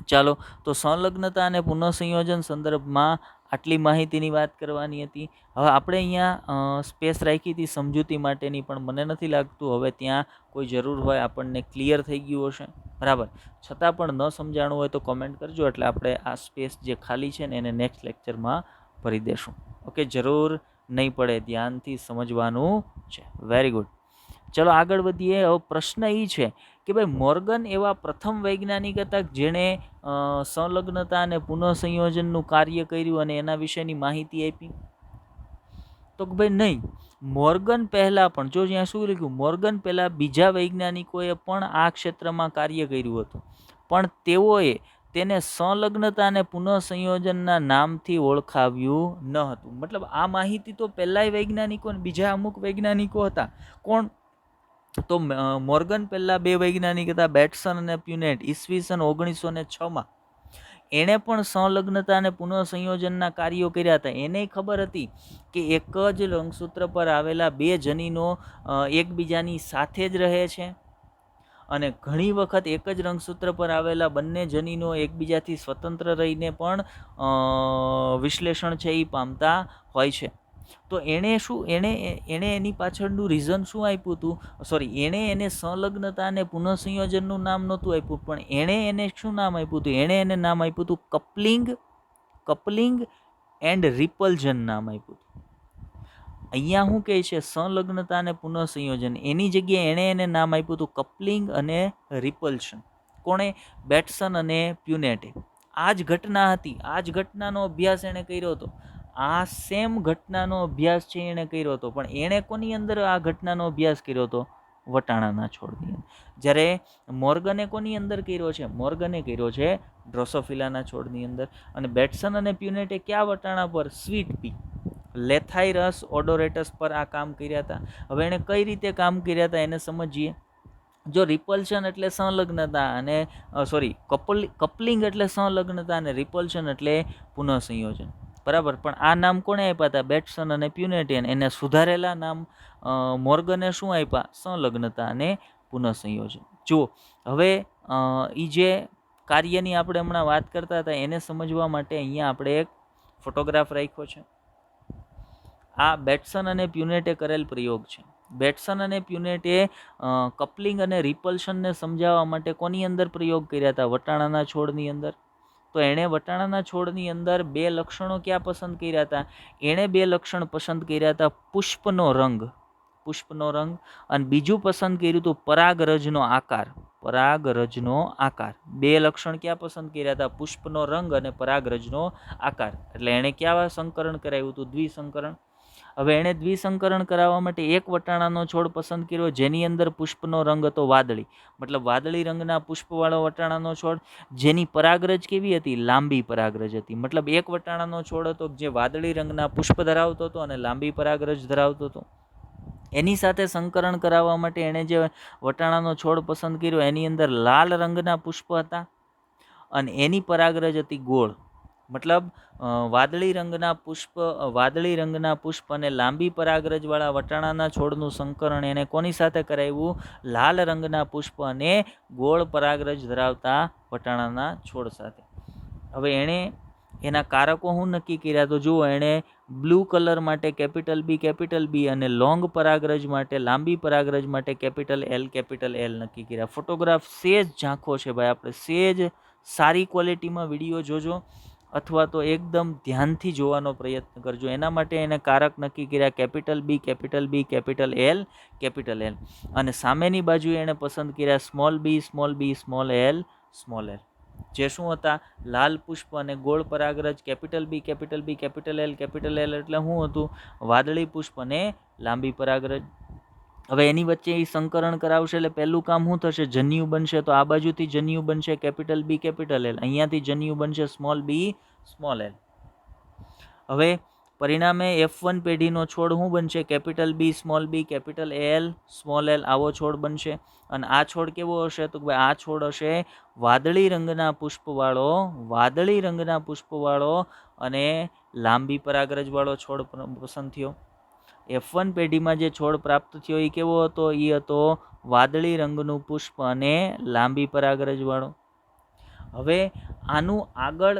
ચાલો, તો સંલગ્નતા અને પુનઃસંયોજન સંદર્ભમાં આટલી માહિતીની વાત કરવાની હતી. હવે આપણે અહીંયા સ્પેસ રાખી હતી સમજૂતી માટેની, પણ મને નથી લાગતું હવે ત્યાં કોઈ જરૂર હોય, આપણને ક્લિયર થઈ ગયું હશે. બરાબર. છતાં પણ ન સમજાણું હોય તો કોમેન્ટ કરજો, એટલે આપણે આ સ્પેસ જે ખાલી છે ને એને નેક્સ્ટ લેક્ચરમાં ભરી દેશું. ઓકે, જરૂર નહીં પડે, ધ્યાનથી સમજવાનું છે. Very good. ચલો આગળ વધીએ. હવે પ્રશ્ન એ છે કે ભાઈ મોર્ગન એવા પ્રથમ વૈજ્ઞાનિક હતા જેણે સંલગ્નતા અને પુનઃસંયોજનનું કાર્ય કર્યું અને એના વિશેની માહિતી આપી? તો ભાઈ નહીં. મોર્ગન પહેલા પણ, જો અહીંયા શું લખ્યું, મોર્ગન પહેલા બીજા વૈજ્ઞાનિકોએ પણ આ ક્ષેત્રમાં કાર્ય કર્યું હતું, પણ તેઓએ તેને સંલગ્નતા અને પુનઃસંયોજનના નામથી ઓળખાવ્યું ન હતું. મતલબ આ માહિતી તો પહેલાય વૈજ્ઞાનિકો અને બીજા અમુક વૈજ્ઞાનિકો હતા. કોણ? તો મોર્ગન પહેલા બે વૈજ્ઞાનિક હતા, બેટ્સન અને પ્યુનેટ. ઈસવીસન 1906માં એણે પણ સંલગ્નતા અને પુનઃસંયોજનના કાર્યો કર્યા હતા. એને ખબર હતી કે એક જ રંગસૂત્ર પર આવેલા બે જનીનો એકબીજાની સાથે જ રહે છે અને ઘણી વખત એક જ રંગસૂત્ર પર આવેલા બંને જનીનો એકબીજાથી સ્વતંત્ર રહીને પણ વિશ્લેષણ છે એ પામતા હોય છે. તો એણે એની પાછળનું રીઝન શું આપ્યું હતું? એને સંલગ્નતા અને પુનઃસંયોજનનું નામ નહોતું આપ્યું, પણ એને શું નામ આપ્યું હતું? એને નામ આપ્યું હતું કપલિંગ એન્ડ રિપલ્જન નામ આપ્યું હતું. અહીંયા શું કહે છે? સંલગ્નતા અને પુનઃસંયોજન. એની જગ્યાએ એણે એને નામ આપ્યું હતું કપલિંગ અને રિપલ્શન. કોણે? બેટ્સન અને પ્યુનેટે. આ જ ઘટના હતી, આ જ ઘટનાનો અભ્યાસ એણે કર્યો હતો. આ સેમ ઘટનાનો અભ્યાસ છે એણે કર્યો હતો, પણ એણે કોની અંદર આ ઘટનાનો અભ્યાસ કર્યો હતો? વટાણાના છોડની અંદર. જ્યારે મોર્ગને કોની અંદર કર્યો છે? મોર્ગને કર્યો છે ડ્રોસોફિલાના છોડની અંદર. અને બેટ્સન અને પ્યુનેટે કયા વટાણા પર? સ્વીટ પી, લેથાઇરસ ઓડોરેટસ પર આ કામ કર્યા હતા. હવે એણે કઈ રીતે કામ કર્યા હતા એને સમજીએ. જો રિપલ્શન એટલે સંલગ્નતા અને કપલિંગ એટલે સંલગ્નતા અને રિપલ્શન એટલે પુનઃસંયોજન, બરાબર. પણ આ નામ કોણે આપ્યા હતા? બેટ્સન અને પ્યુનેટિયન. એને સુધારેલા નામ મોર્ગને શું આપ્યા? સંલગ્નતા અને પુનઃસંયોજન. જો હવે એ જે કાર્યની આપણે હમણાં વાત કરતા હતા એને સમજવા માટે અહીંયા આપણે એક ફોટોગ્રાફ રાખ્યો છે. આ બેટ્સન અને પ્યુનેટે કરેલ પ્રયોગ છે. બેટ્સન અને પ્યુનેટે કપલિંગ અને રિપલ્શનને સમજાવવા માટે કોની અંદર પ્રયોગ કર્યા હતા? વટાણાના છોડની અંદર. તો એણે વટાણાના છોડની અંદર 2 લક્ષણો ક્યાં પસંદ કર્યા હતા? એણે 2 લક્ષણ પસંદ કર્યા હતા. પુષ્પનો રંગ અને બીજું પસંદ કર્યું હતું પરાગરજનો આકાર. 2 લક્ષણ ક્યાં પસંદ કર્યા હતા? પુષ્પનો રંગ અને પરાગરજનો આકાર. એટલે એણે ક્યાં સંકરણ કરાવ્યું હતું? દ્વિસંકરણ. હવે એણે દ્વિસંકરણ કરાવવા માટે એક વટાણાનો છોડ પસંદ કર્યો જેની અંદર પુષ્પનો રંગ હતો વાદળી, મતલબ વાદળી રંગના પુષ્પવાળો વટાણાનો છોડ. જેની પરાગરજ કેવી હતી? લાંબી પરાગરજ હતી. મતલબ એક વટાણાનો છોડ હતો જે વાદળી રંગના પુષ્પ ધરાવતો હતો અને લાંબી પરાગરજ ધરાવતો હતો. એની સાથે સંકરણ કરાવવા માટે એણે જે વટાણાનો છોડ પસંદ કર્યો એની અંદર લાલ રંગના પુષ્પ હતા અને એની પરાગરજ હતી ગોળ. મતલબ વાદળી રંગના પુષ્પ અને લાંબી પરાગરજવાળા વટાણાના છોડનું સંકરણ એને કોની સાથે કરાવ્યું? લાલ રંગના પુષ્પ અને ગોળ પરાગરજ ધરાવતા વટાણાના છોડ સાથે. હવે એણે એના કારકો શું નક્કી કર્યા? તો જુઓ, એણે બ્લુ કલર માટે કેપિટલ બી અને લોંગ પરાગરજ માટે, લાંબી પરાગરજ માટે કેપિટલ એલ નક્કી કર્યા. ફોટોગ્રાફ સેજ ઝાંખો છે ભાઈ, આપણે સેજ સારી ક્વોલિટીમાં વિડીયો જોજો અથવા તો એકદમ ધ્યાનથી જોવાનો પ્રયત્ન કરજો. એના માટે એને કારક નક્કી કર્યા કેપિટલ બી, કેપિટલ એલ. અને સામેની બાજુએ એને પસંદ કર્યા સ્મોલ બી, સ્મોલ એલ. જે શું હતા? લાલ પુષ્પ અને ગોળ પરાગરજ. કેપિટલ બી, કેપિટલ એલ એટલે શું હતું? વાદળી પુષ્પ અને લાંબી પરાગરજ. હવે એની વચ્ચે એ સંકરણ કરાવશે એટલે પહેલું કામ શું થશે? જન્યુ બનશે. તો આ બાજુથી જન્યુ બનશે કેપિટલ બી, કેપિટલ એલ. અહીંયાથી જન્યુ બનશે સ્મોલ બી, સ્મોલ એલ. હવે પરિણામે F1 પેઢીનો છોડ શું બનશે? Capital B, capital L, small L. આવો છોડ બનશે. અને આ છોડ કેવો હશે? તો આ છોડ હશે વાદળી રંગના પુષ્પવાળો અને લાંબી પરાગરજવાળો છોડ પસંદ થયો. F1 પેઢીમાં જે છોડ પ્રાપ્ત થયો એ કેવો હતો? એ હતો વાદળી રંગનું પુષ્પ અને લાંબી પરાગરજવાળો. હવે આનું આગળ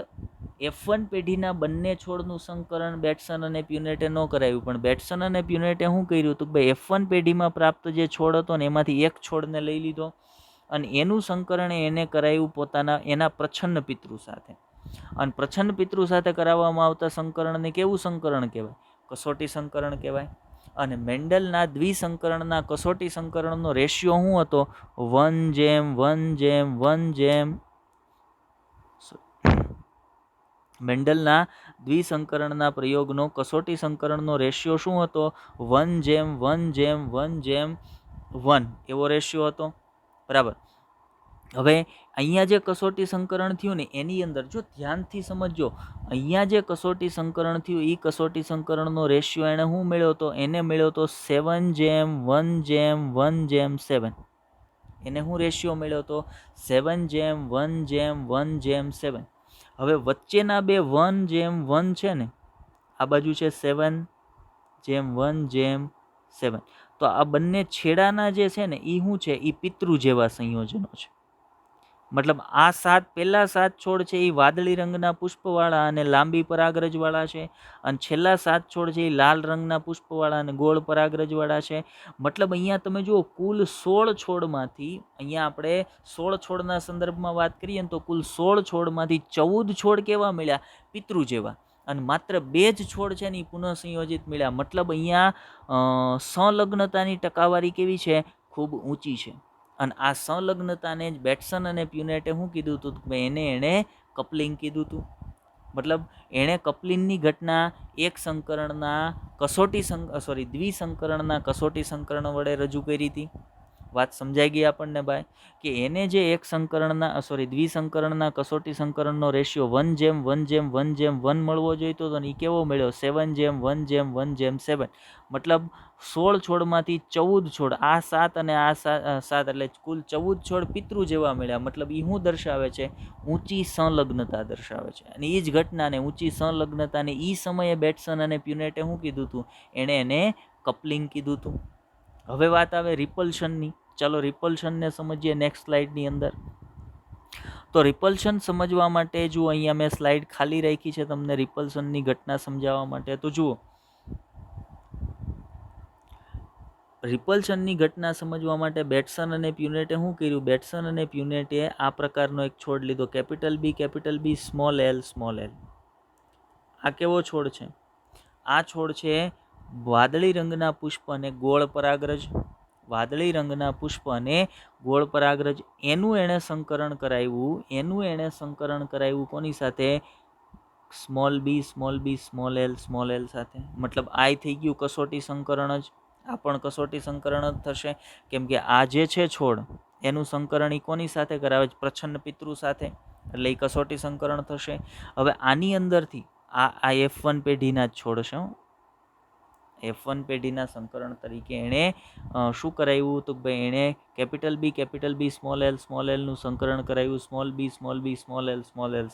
F1 પેઢીના બંને છોડનું સંકરણ બેટ્સન અને પ્યુનેટે ન કરાવ્યું, પણ બેટ્સન અને પ્યુનેટે શું કર્યું હતું? ભાઈ F1 પેઢીમાં પ્રાપ્ત જે છોડ હતો ને એમાંથી એક છોડને લઈ લીધો અને એનું સંકરણ એને કરાવ્યું એના પ્રચ્છન્ન પિતૃ સાથે. અને પ્રચ્છન્ન પિતૃ સાથે કરાવવામાં આવતા સંકરણને કેવું સંકરણ કહેવાય? કસોટી સંકરણ કહેવાય. અને મેન્ડલના દ્વિસંકરણના કસોટી સંકરણનો રેશિયો શું હતો? 1:1:1:1. મેન્ડલના દ્વિસંકરણના પ્રયોગનો કસોટી સંકરણનો રેશિયો શું હતો? 1:1:1:1 એવો રેશિયો હતો, બરાબર. હવે અહીંયા જે કસોટી સંકરણ થયું ને એની અંદર જો ધ્યાનથી સમજો, અહીંયા જે કસોટી સંકરણ થયું એ કસોટી સંકરણનો રેશિયો એને શું મળ્યો હતો? એને મળ્યો હતો 7:1:1:7. એને શું રેશિયો મળ્યો હતો? 7:1:1:7. હવે વચ્ચેના બે 1:1 છે ને, આ બાજુ છે 7:1:7. તો આ બંને છેડાના જે છે ને એ શું છે? એ પિતૃ જેવા સંયોજનો છે. મતલબ આ પહેલા 7 છોડ છે એ વાદળી રંગના પુષ્પવાળા અને લાંબી પરાગરજવાળા છે, અને છેલ્લા 7 છોડ છે એ લાલ રંગના પુષ્પવાળા અને ગોળ પરાગરજવાળા છે. મતલબ અહીંયા તમે જુઓ, કુલ 16 છોડમાંથી, અહીંયા આપણે 16 છોડના સંદર્ભમાં વાત કરીએ ને તો કુલ 16 છોડમાંથી 14 છોડ કેવા મળ્યા? પિતૃ જેવા. અને માત્ર 2 જ છોડ છે ને એ પુનઃસંયોજિત મળ્યા. મતલબ અહીંયા સંલગ્નતાની ટકાવારી કેવી છે? ખૂબ ઊંચી છે. અને આ સંલગ્નતાને જ બેટ્સન અને પ્યુનેટે શું કીધું હતું? એણે કપલિંગ કીધું હતું. મતલબ એણે કપલિંગની ઘટના એક સંકરણના દ્વિસંકરણના કસોટી સંકરણ વડે રજૂ કરી હતી. વાત સમજાઈ ગઈ આપણને ભાઈ? કે એને જે એક સંકરણના દ્વિસંકરણના કસોટી સંકરણનો રેશિયો 1:1:1:1 મળવો જોઈતો હતો ને એ કેવો મળ્યો? 7:1:1:7. મતલબ 16 છોડમાંથી 14 છોડ, આ 7 અને આ 7 એટલે કુલ 14 છોડ પિતૃ જેવા મળ્યા. મતલબ એ શું દર્શાવે છે? ઊંચી સંલગ્નતા દર્શાવે છે. અને એ જ ઘટનાને, ઊંચી સંલગ્નતાને એ સમયે બેટ્સન અને પ્યુનેટે શું કીધું હતું? એણે એને કપલિંગ કીધું હતું. હવે વાત આવે રિપલ્શનની. ચાલો રિપલ્શનને સમજીએ નેક્સ્ટ સ્લાઇડની અંદર. તો રિપલ્શન સમજવા માટે જુઓ, અહીંયા મેં સ્લાઇડ ખાલી રાખી છે તમને રિપલ્શનની ઘટના સમજાવવા માટે. તો જુઓ, રિપલ્શનની ઘટના સમજવા માટે બેટ્સન અને પ્યુનેટે શું કર્યું? બેટ્સન અને પ્યુનેટે આ પ્રકારનો એક છોડ લીધો, કેપિટલ બી, સ્મોલ એલ. આ કેવો છોડ છે? આ છોડ છે વાદળી રંગના પુષ્પ અને ગોળ પરાગરજ. વાદળી રંગના પુષ્પ અને ગોળ પરાગરજ. એનું એણે સંકરણ કરાવ્યું. કોની સાથે? સ્મોલ બી, સ્મોલ એલ સાથે. મતલબ આ થઈ ગયું કસોટી સંકરણ જ. આ પણ કસોટી સંકરણ જ થશે, કેમ કે આ જે છે છોડ, એનું સંકરણ કોની સાથે કરાવે છે? પ્રચ્છન્ન પિતૃ સાથે. એટલે એ કસોટી સંકરણ થશે. હવે આની અંદરથી આ F1 પેઢીના જ છોડ છે. F1 પેઢીના સંકરણ તરીકે એણે શું કરાવ્યું? તો ભાઈ એણે કેપિટલ બી, સ્મોલ એલનું સંકરણ કરાવ્યું સ્મોલ બી, સ્મોલ એલ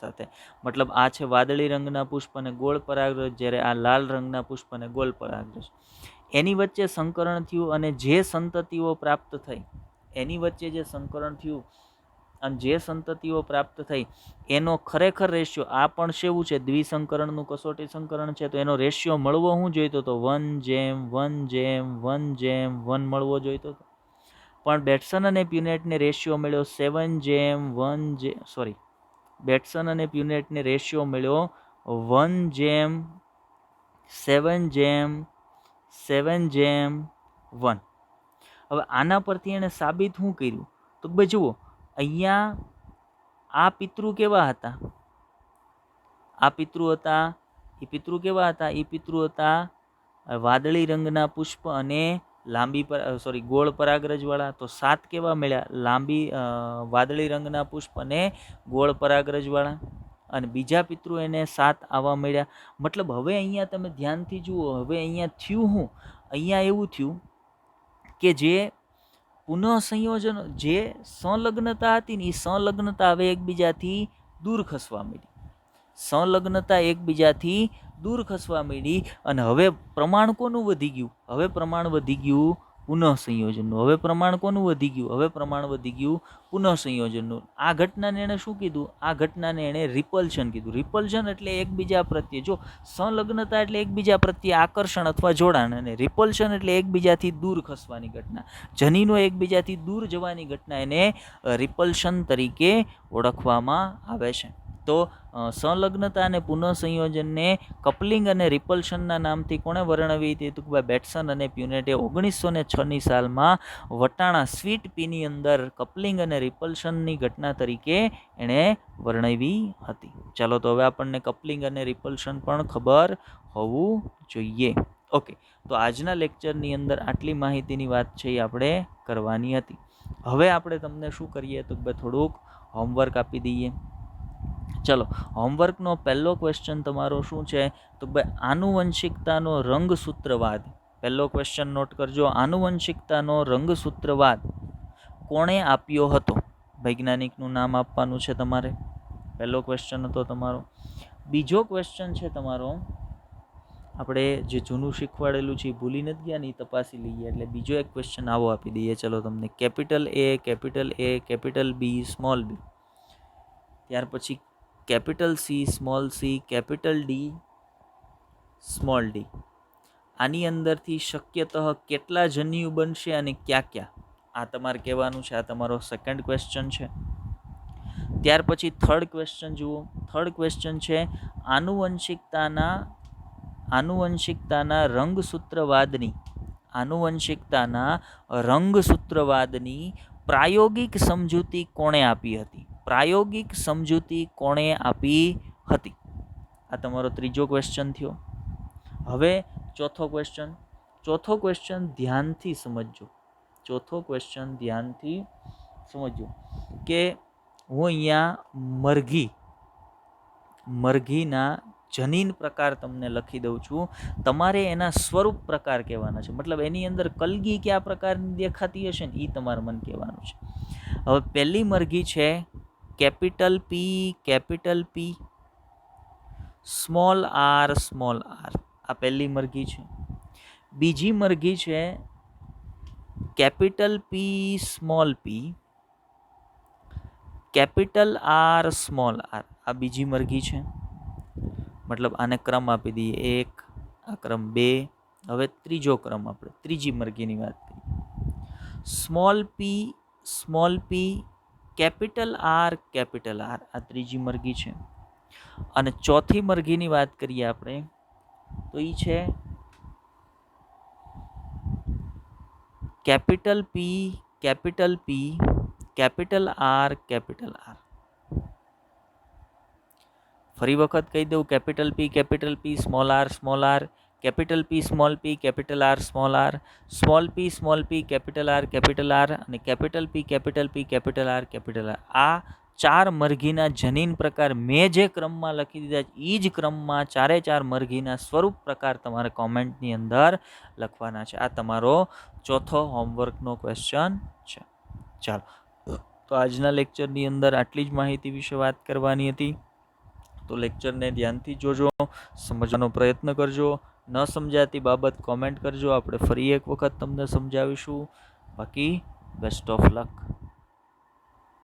સાથે. મતલબ આ છે વાદળી રંગના પુષ્પ અને ગોળ પરાગરજ, જ્યારે આ લાલ રંગના પુષ્પ અને ગોળ પરાગરજ. એની વચ્ચે સંકરણ થયું અને જે સંતતિઓ પ્રાપ્ત થઈ, અને જે સંતતિઓ પ્રાપ્ત થઈ એનો ખરેખર રેશિયો, આ પણ શેવું છે? દ્વિસંકરણનું કસોટી સંકરણ છે. તો એનો રેશિયો મળવો શું જોઈતો હતો? 1:1:1:1 મળવો જોઈતો હતો. પણ બેટ્સન અને પ્યુનેટને રેશિયો મળ્યો 7:1. બેટ્સન અને પ્યુનેટને રેશિયો મળ્યો 1:7:1. હવે આના પરથી એને સાબિત શું કર્યું? તો ભાઈ જુઓ, અહીંયા આ પિતૃ કેવા હતા? એ પિતૃ હતા વાદળી રંગના પુષ્પ અને ગોળ પરાગરજ વાળા. તો 7 કેવા મળ્યા? વાદળી રંગના પુષ્પ અને ગોળ પરાગરજ વાળા. અને બીજા પિતૃ એને 7 આવા મળ્યા. મતલબ હવે અહીંયા તમે ધ્યાનથી જુઓ, હવે અહીંયા થયું શું? અહીંયા એવું થયું કે જે પુનઃસંયોજન, જે સંલગ્નતા હતી ને, એ સંલગ્નતા હવે એકબીજાથી દૂર ખસવા માંડી. અને હવે પ્રમાણ કોનું વધી ગયું? હવે પ્રમાણ વધી ગયું પુનઃસંયોજનનું. હવે પ્રમાણ વધી ગયું પુનઃસંયોજનનું. આ ઘટનાને એણે શું કીધું? આ ઘટનાને એણે રિપલ્શન કીધું. રિપલ્શન એટલે એકબીજા પ્રત્યે, જો સંલગ્નતા એટલે એકબીજા પ્રત્યે આકર્ષણ અથવા જોડાણ, અને રિપલ્શન એટલે એકબીજાથી દૂર ખસવાની ઘટના, જનીનો એકબીજાથી દૂર જવાની ઘટના, એને રિપલ્શન તરીકે ઓળખવામાં આવે છે. તો સંલગ્નતા અને પુનઃસંયોજનને કપલિંગ અને રિપલ્શનના નામથી કોણે વર્ણવી હતી? તો બેટ્સન અને પ્યુનેટે 1906ની સાલમાં વટાણા સ્વીટ પીની અંદર કપલિંગ અને રિપલ્શનની ઘટના તરીકે એણે વર્ણવી હતી. ચાલો, તો હવે આપણને કપલિંગ અને રિપલ્શન પણ ખબર હોવું જોઈએ. ઓકે, તો આજના લેક્ચરની અંદર આટલી માહિતીની વાત છે એ આપણે કરવાની હતી. હવે આપણે તમને શું કરીએ? તો થોડુંક હોમવર્ક આપી દઈએ. ચલો, હોમવર્કનો પહેલો ક્વેશ્ચન તમારો શું છે? તો ભાઈ આનુવંશિકતાનો રંગસૂત્રવાદ. પહેલો ક્વેશ્ચન નોટ કરજો. આનુવંશિકતાનો રંગસૂત્રવાદ કોણે આપ્યો હતો? વૈજ્ઞાનિકનું નામ આપવાનું છે તમારે. પહેલો ક્વેશ્ચન હતો તમારો. બીજો ક્વેશ્ચન છે તમારો, આપણે જે જૂનું શીખવાડેલું છે એ ભૂલી નથી ગયા ને, એ તપાસી લઈએ. એટલે બીજો એક ક્વેશ્ચન આવો આપી દઈએ. ચલો, તમને capital A, capital B, small b. ત્યાર પછી capital C, small c, capital D, small d. આની અંદરથી શક્યતઃ કેટલા જન્યુ બનશે અને ક્યાં? આ તમારે કહેવાનું છે. આ તમારો સેકન્ડ ક્વેશ્ચન છે. ત્યાર પછી થર્ડ ક્વેશ્ચન જુઓ. થર્ડ ક્વેશ્ચન છે આનુવંશિકતાના રંગસૂત્રવાદની પ્રાયોગિક સમજૂતી કોણે આપી હતી? પ્રાયોગિક સમજૂતી કોણે આપી હતી? આ તમારો ત્રીજો ક્વેશ્ચન થયો. હવે ચોથો ક્વેશ્ચન ધ્યાનથી સમજજો. કે હું અહીંયા મરઘીના જનીન પ્રકાર તમને લખી દઉં છું. તમારે એના સ્વરૂપ પ્રકાર કહેવાના છે. મતલબ એની અંદર કલગી કયા પ્રકારની દેખાતી હશે ને એ તમારે મને કહેવાનું છે. હવે પહેલી મરઘી છે કેપિટલ પી સ્મોલ આર. આ પહેલી મરઘી છે. બીજી મરઘી છે કેપિટલ પી સ્મોલ પી કેપિટલ આર સ્મોલ આર. આ બીજી મરઘી છે. મતલબ આને ક્રમ આપી દઈએ. 1, આ ક્રમ 2. હવે ત્રીજો ક્રમ, આપણે ત્રીજી મરઘીની વાત કરીએ. સ્મોલ પી કેપિટલ આર. આ ત્રીજી મરઘી છે. અને ચોથી મરઘીની વાત કરીએ આપણે તો એ છે કેપિટલ પી કેપિટલ આર. ફરી વખત કહી દઉં, capital P small R capital P small પી કેપિટલ આર સ્મોલ પી કેપિટલ આર અને કેપિટલ પી કેપિટલ આર. આ ચાર મરઘીના જનીન પ્રકાર મેં જે ક્રમમાં લખી દીધા એ જ ક્રમમાં ચારે ચાર મરઘીના સ્વરૂપ પ્રકાર તમારે કોમેન્ટની અંદર લખવાના છે. આ તમારો ચોથો હોમવર્કનો ક્વેશ્ચન છે. ચાલો, તો આજના લેક્ચરની અંદર આટલી જ માહિતી વિશે વાત કરવાની હતી. તો લેક્ચરને ધ્યાનથી જોજો, સમજવાનો પ્રયત્ન કરજો. ન સમજાતી બાબત કોમેન્ટ કરજો, આપણે ફરી એક વખત તમને સમજાવીશું. બાકી બેસ્ટ ઓફ લક.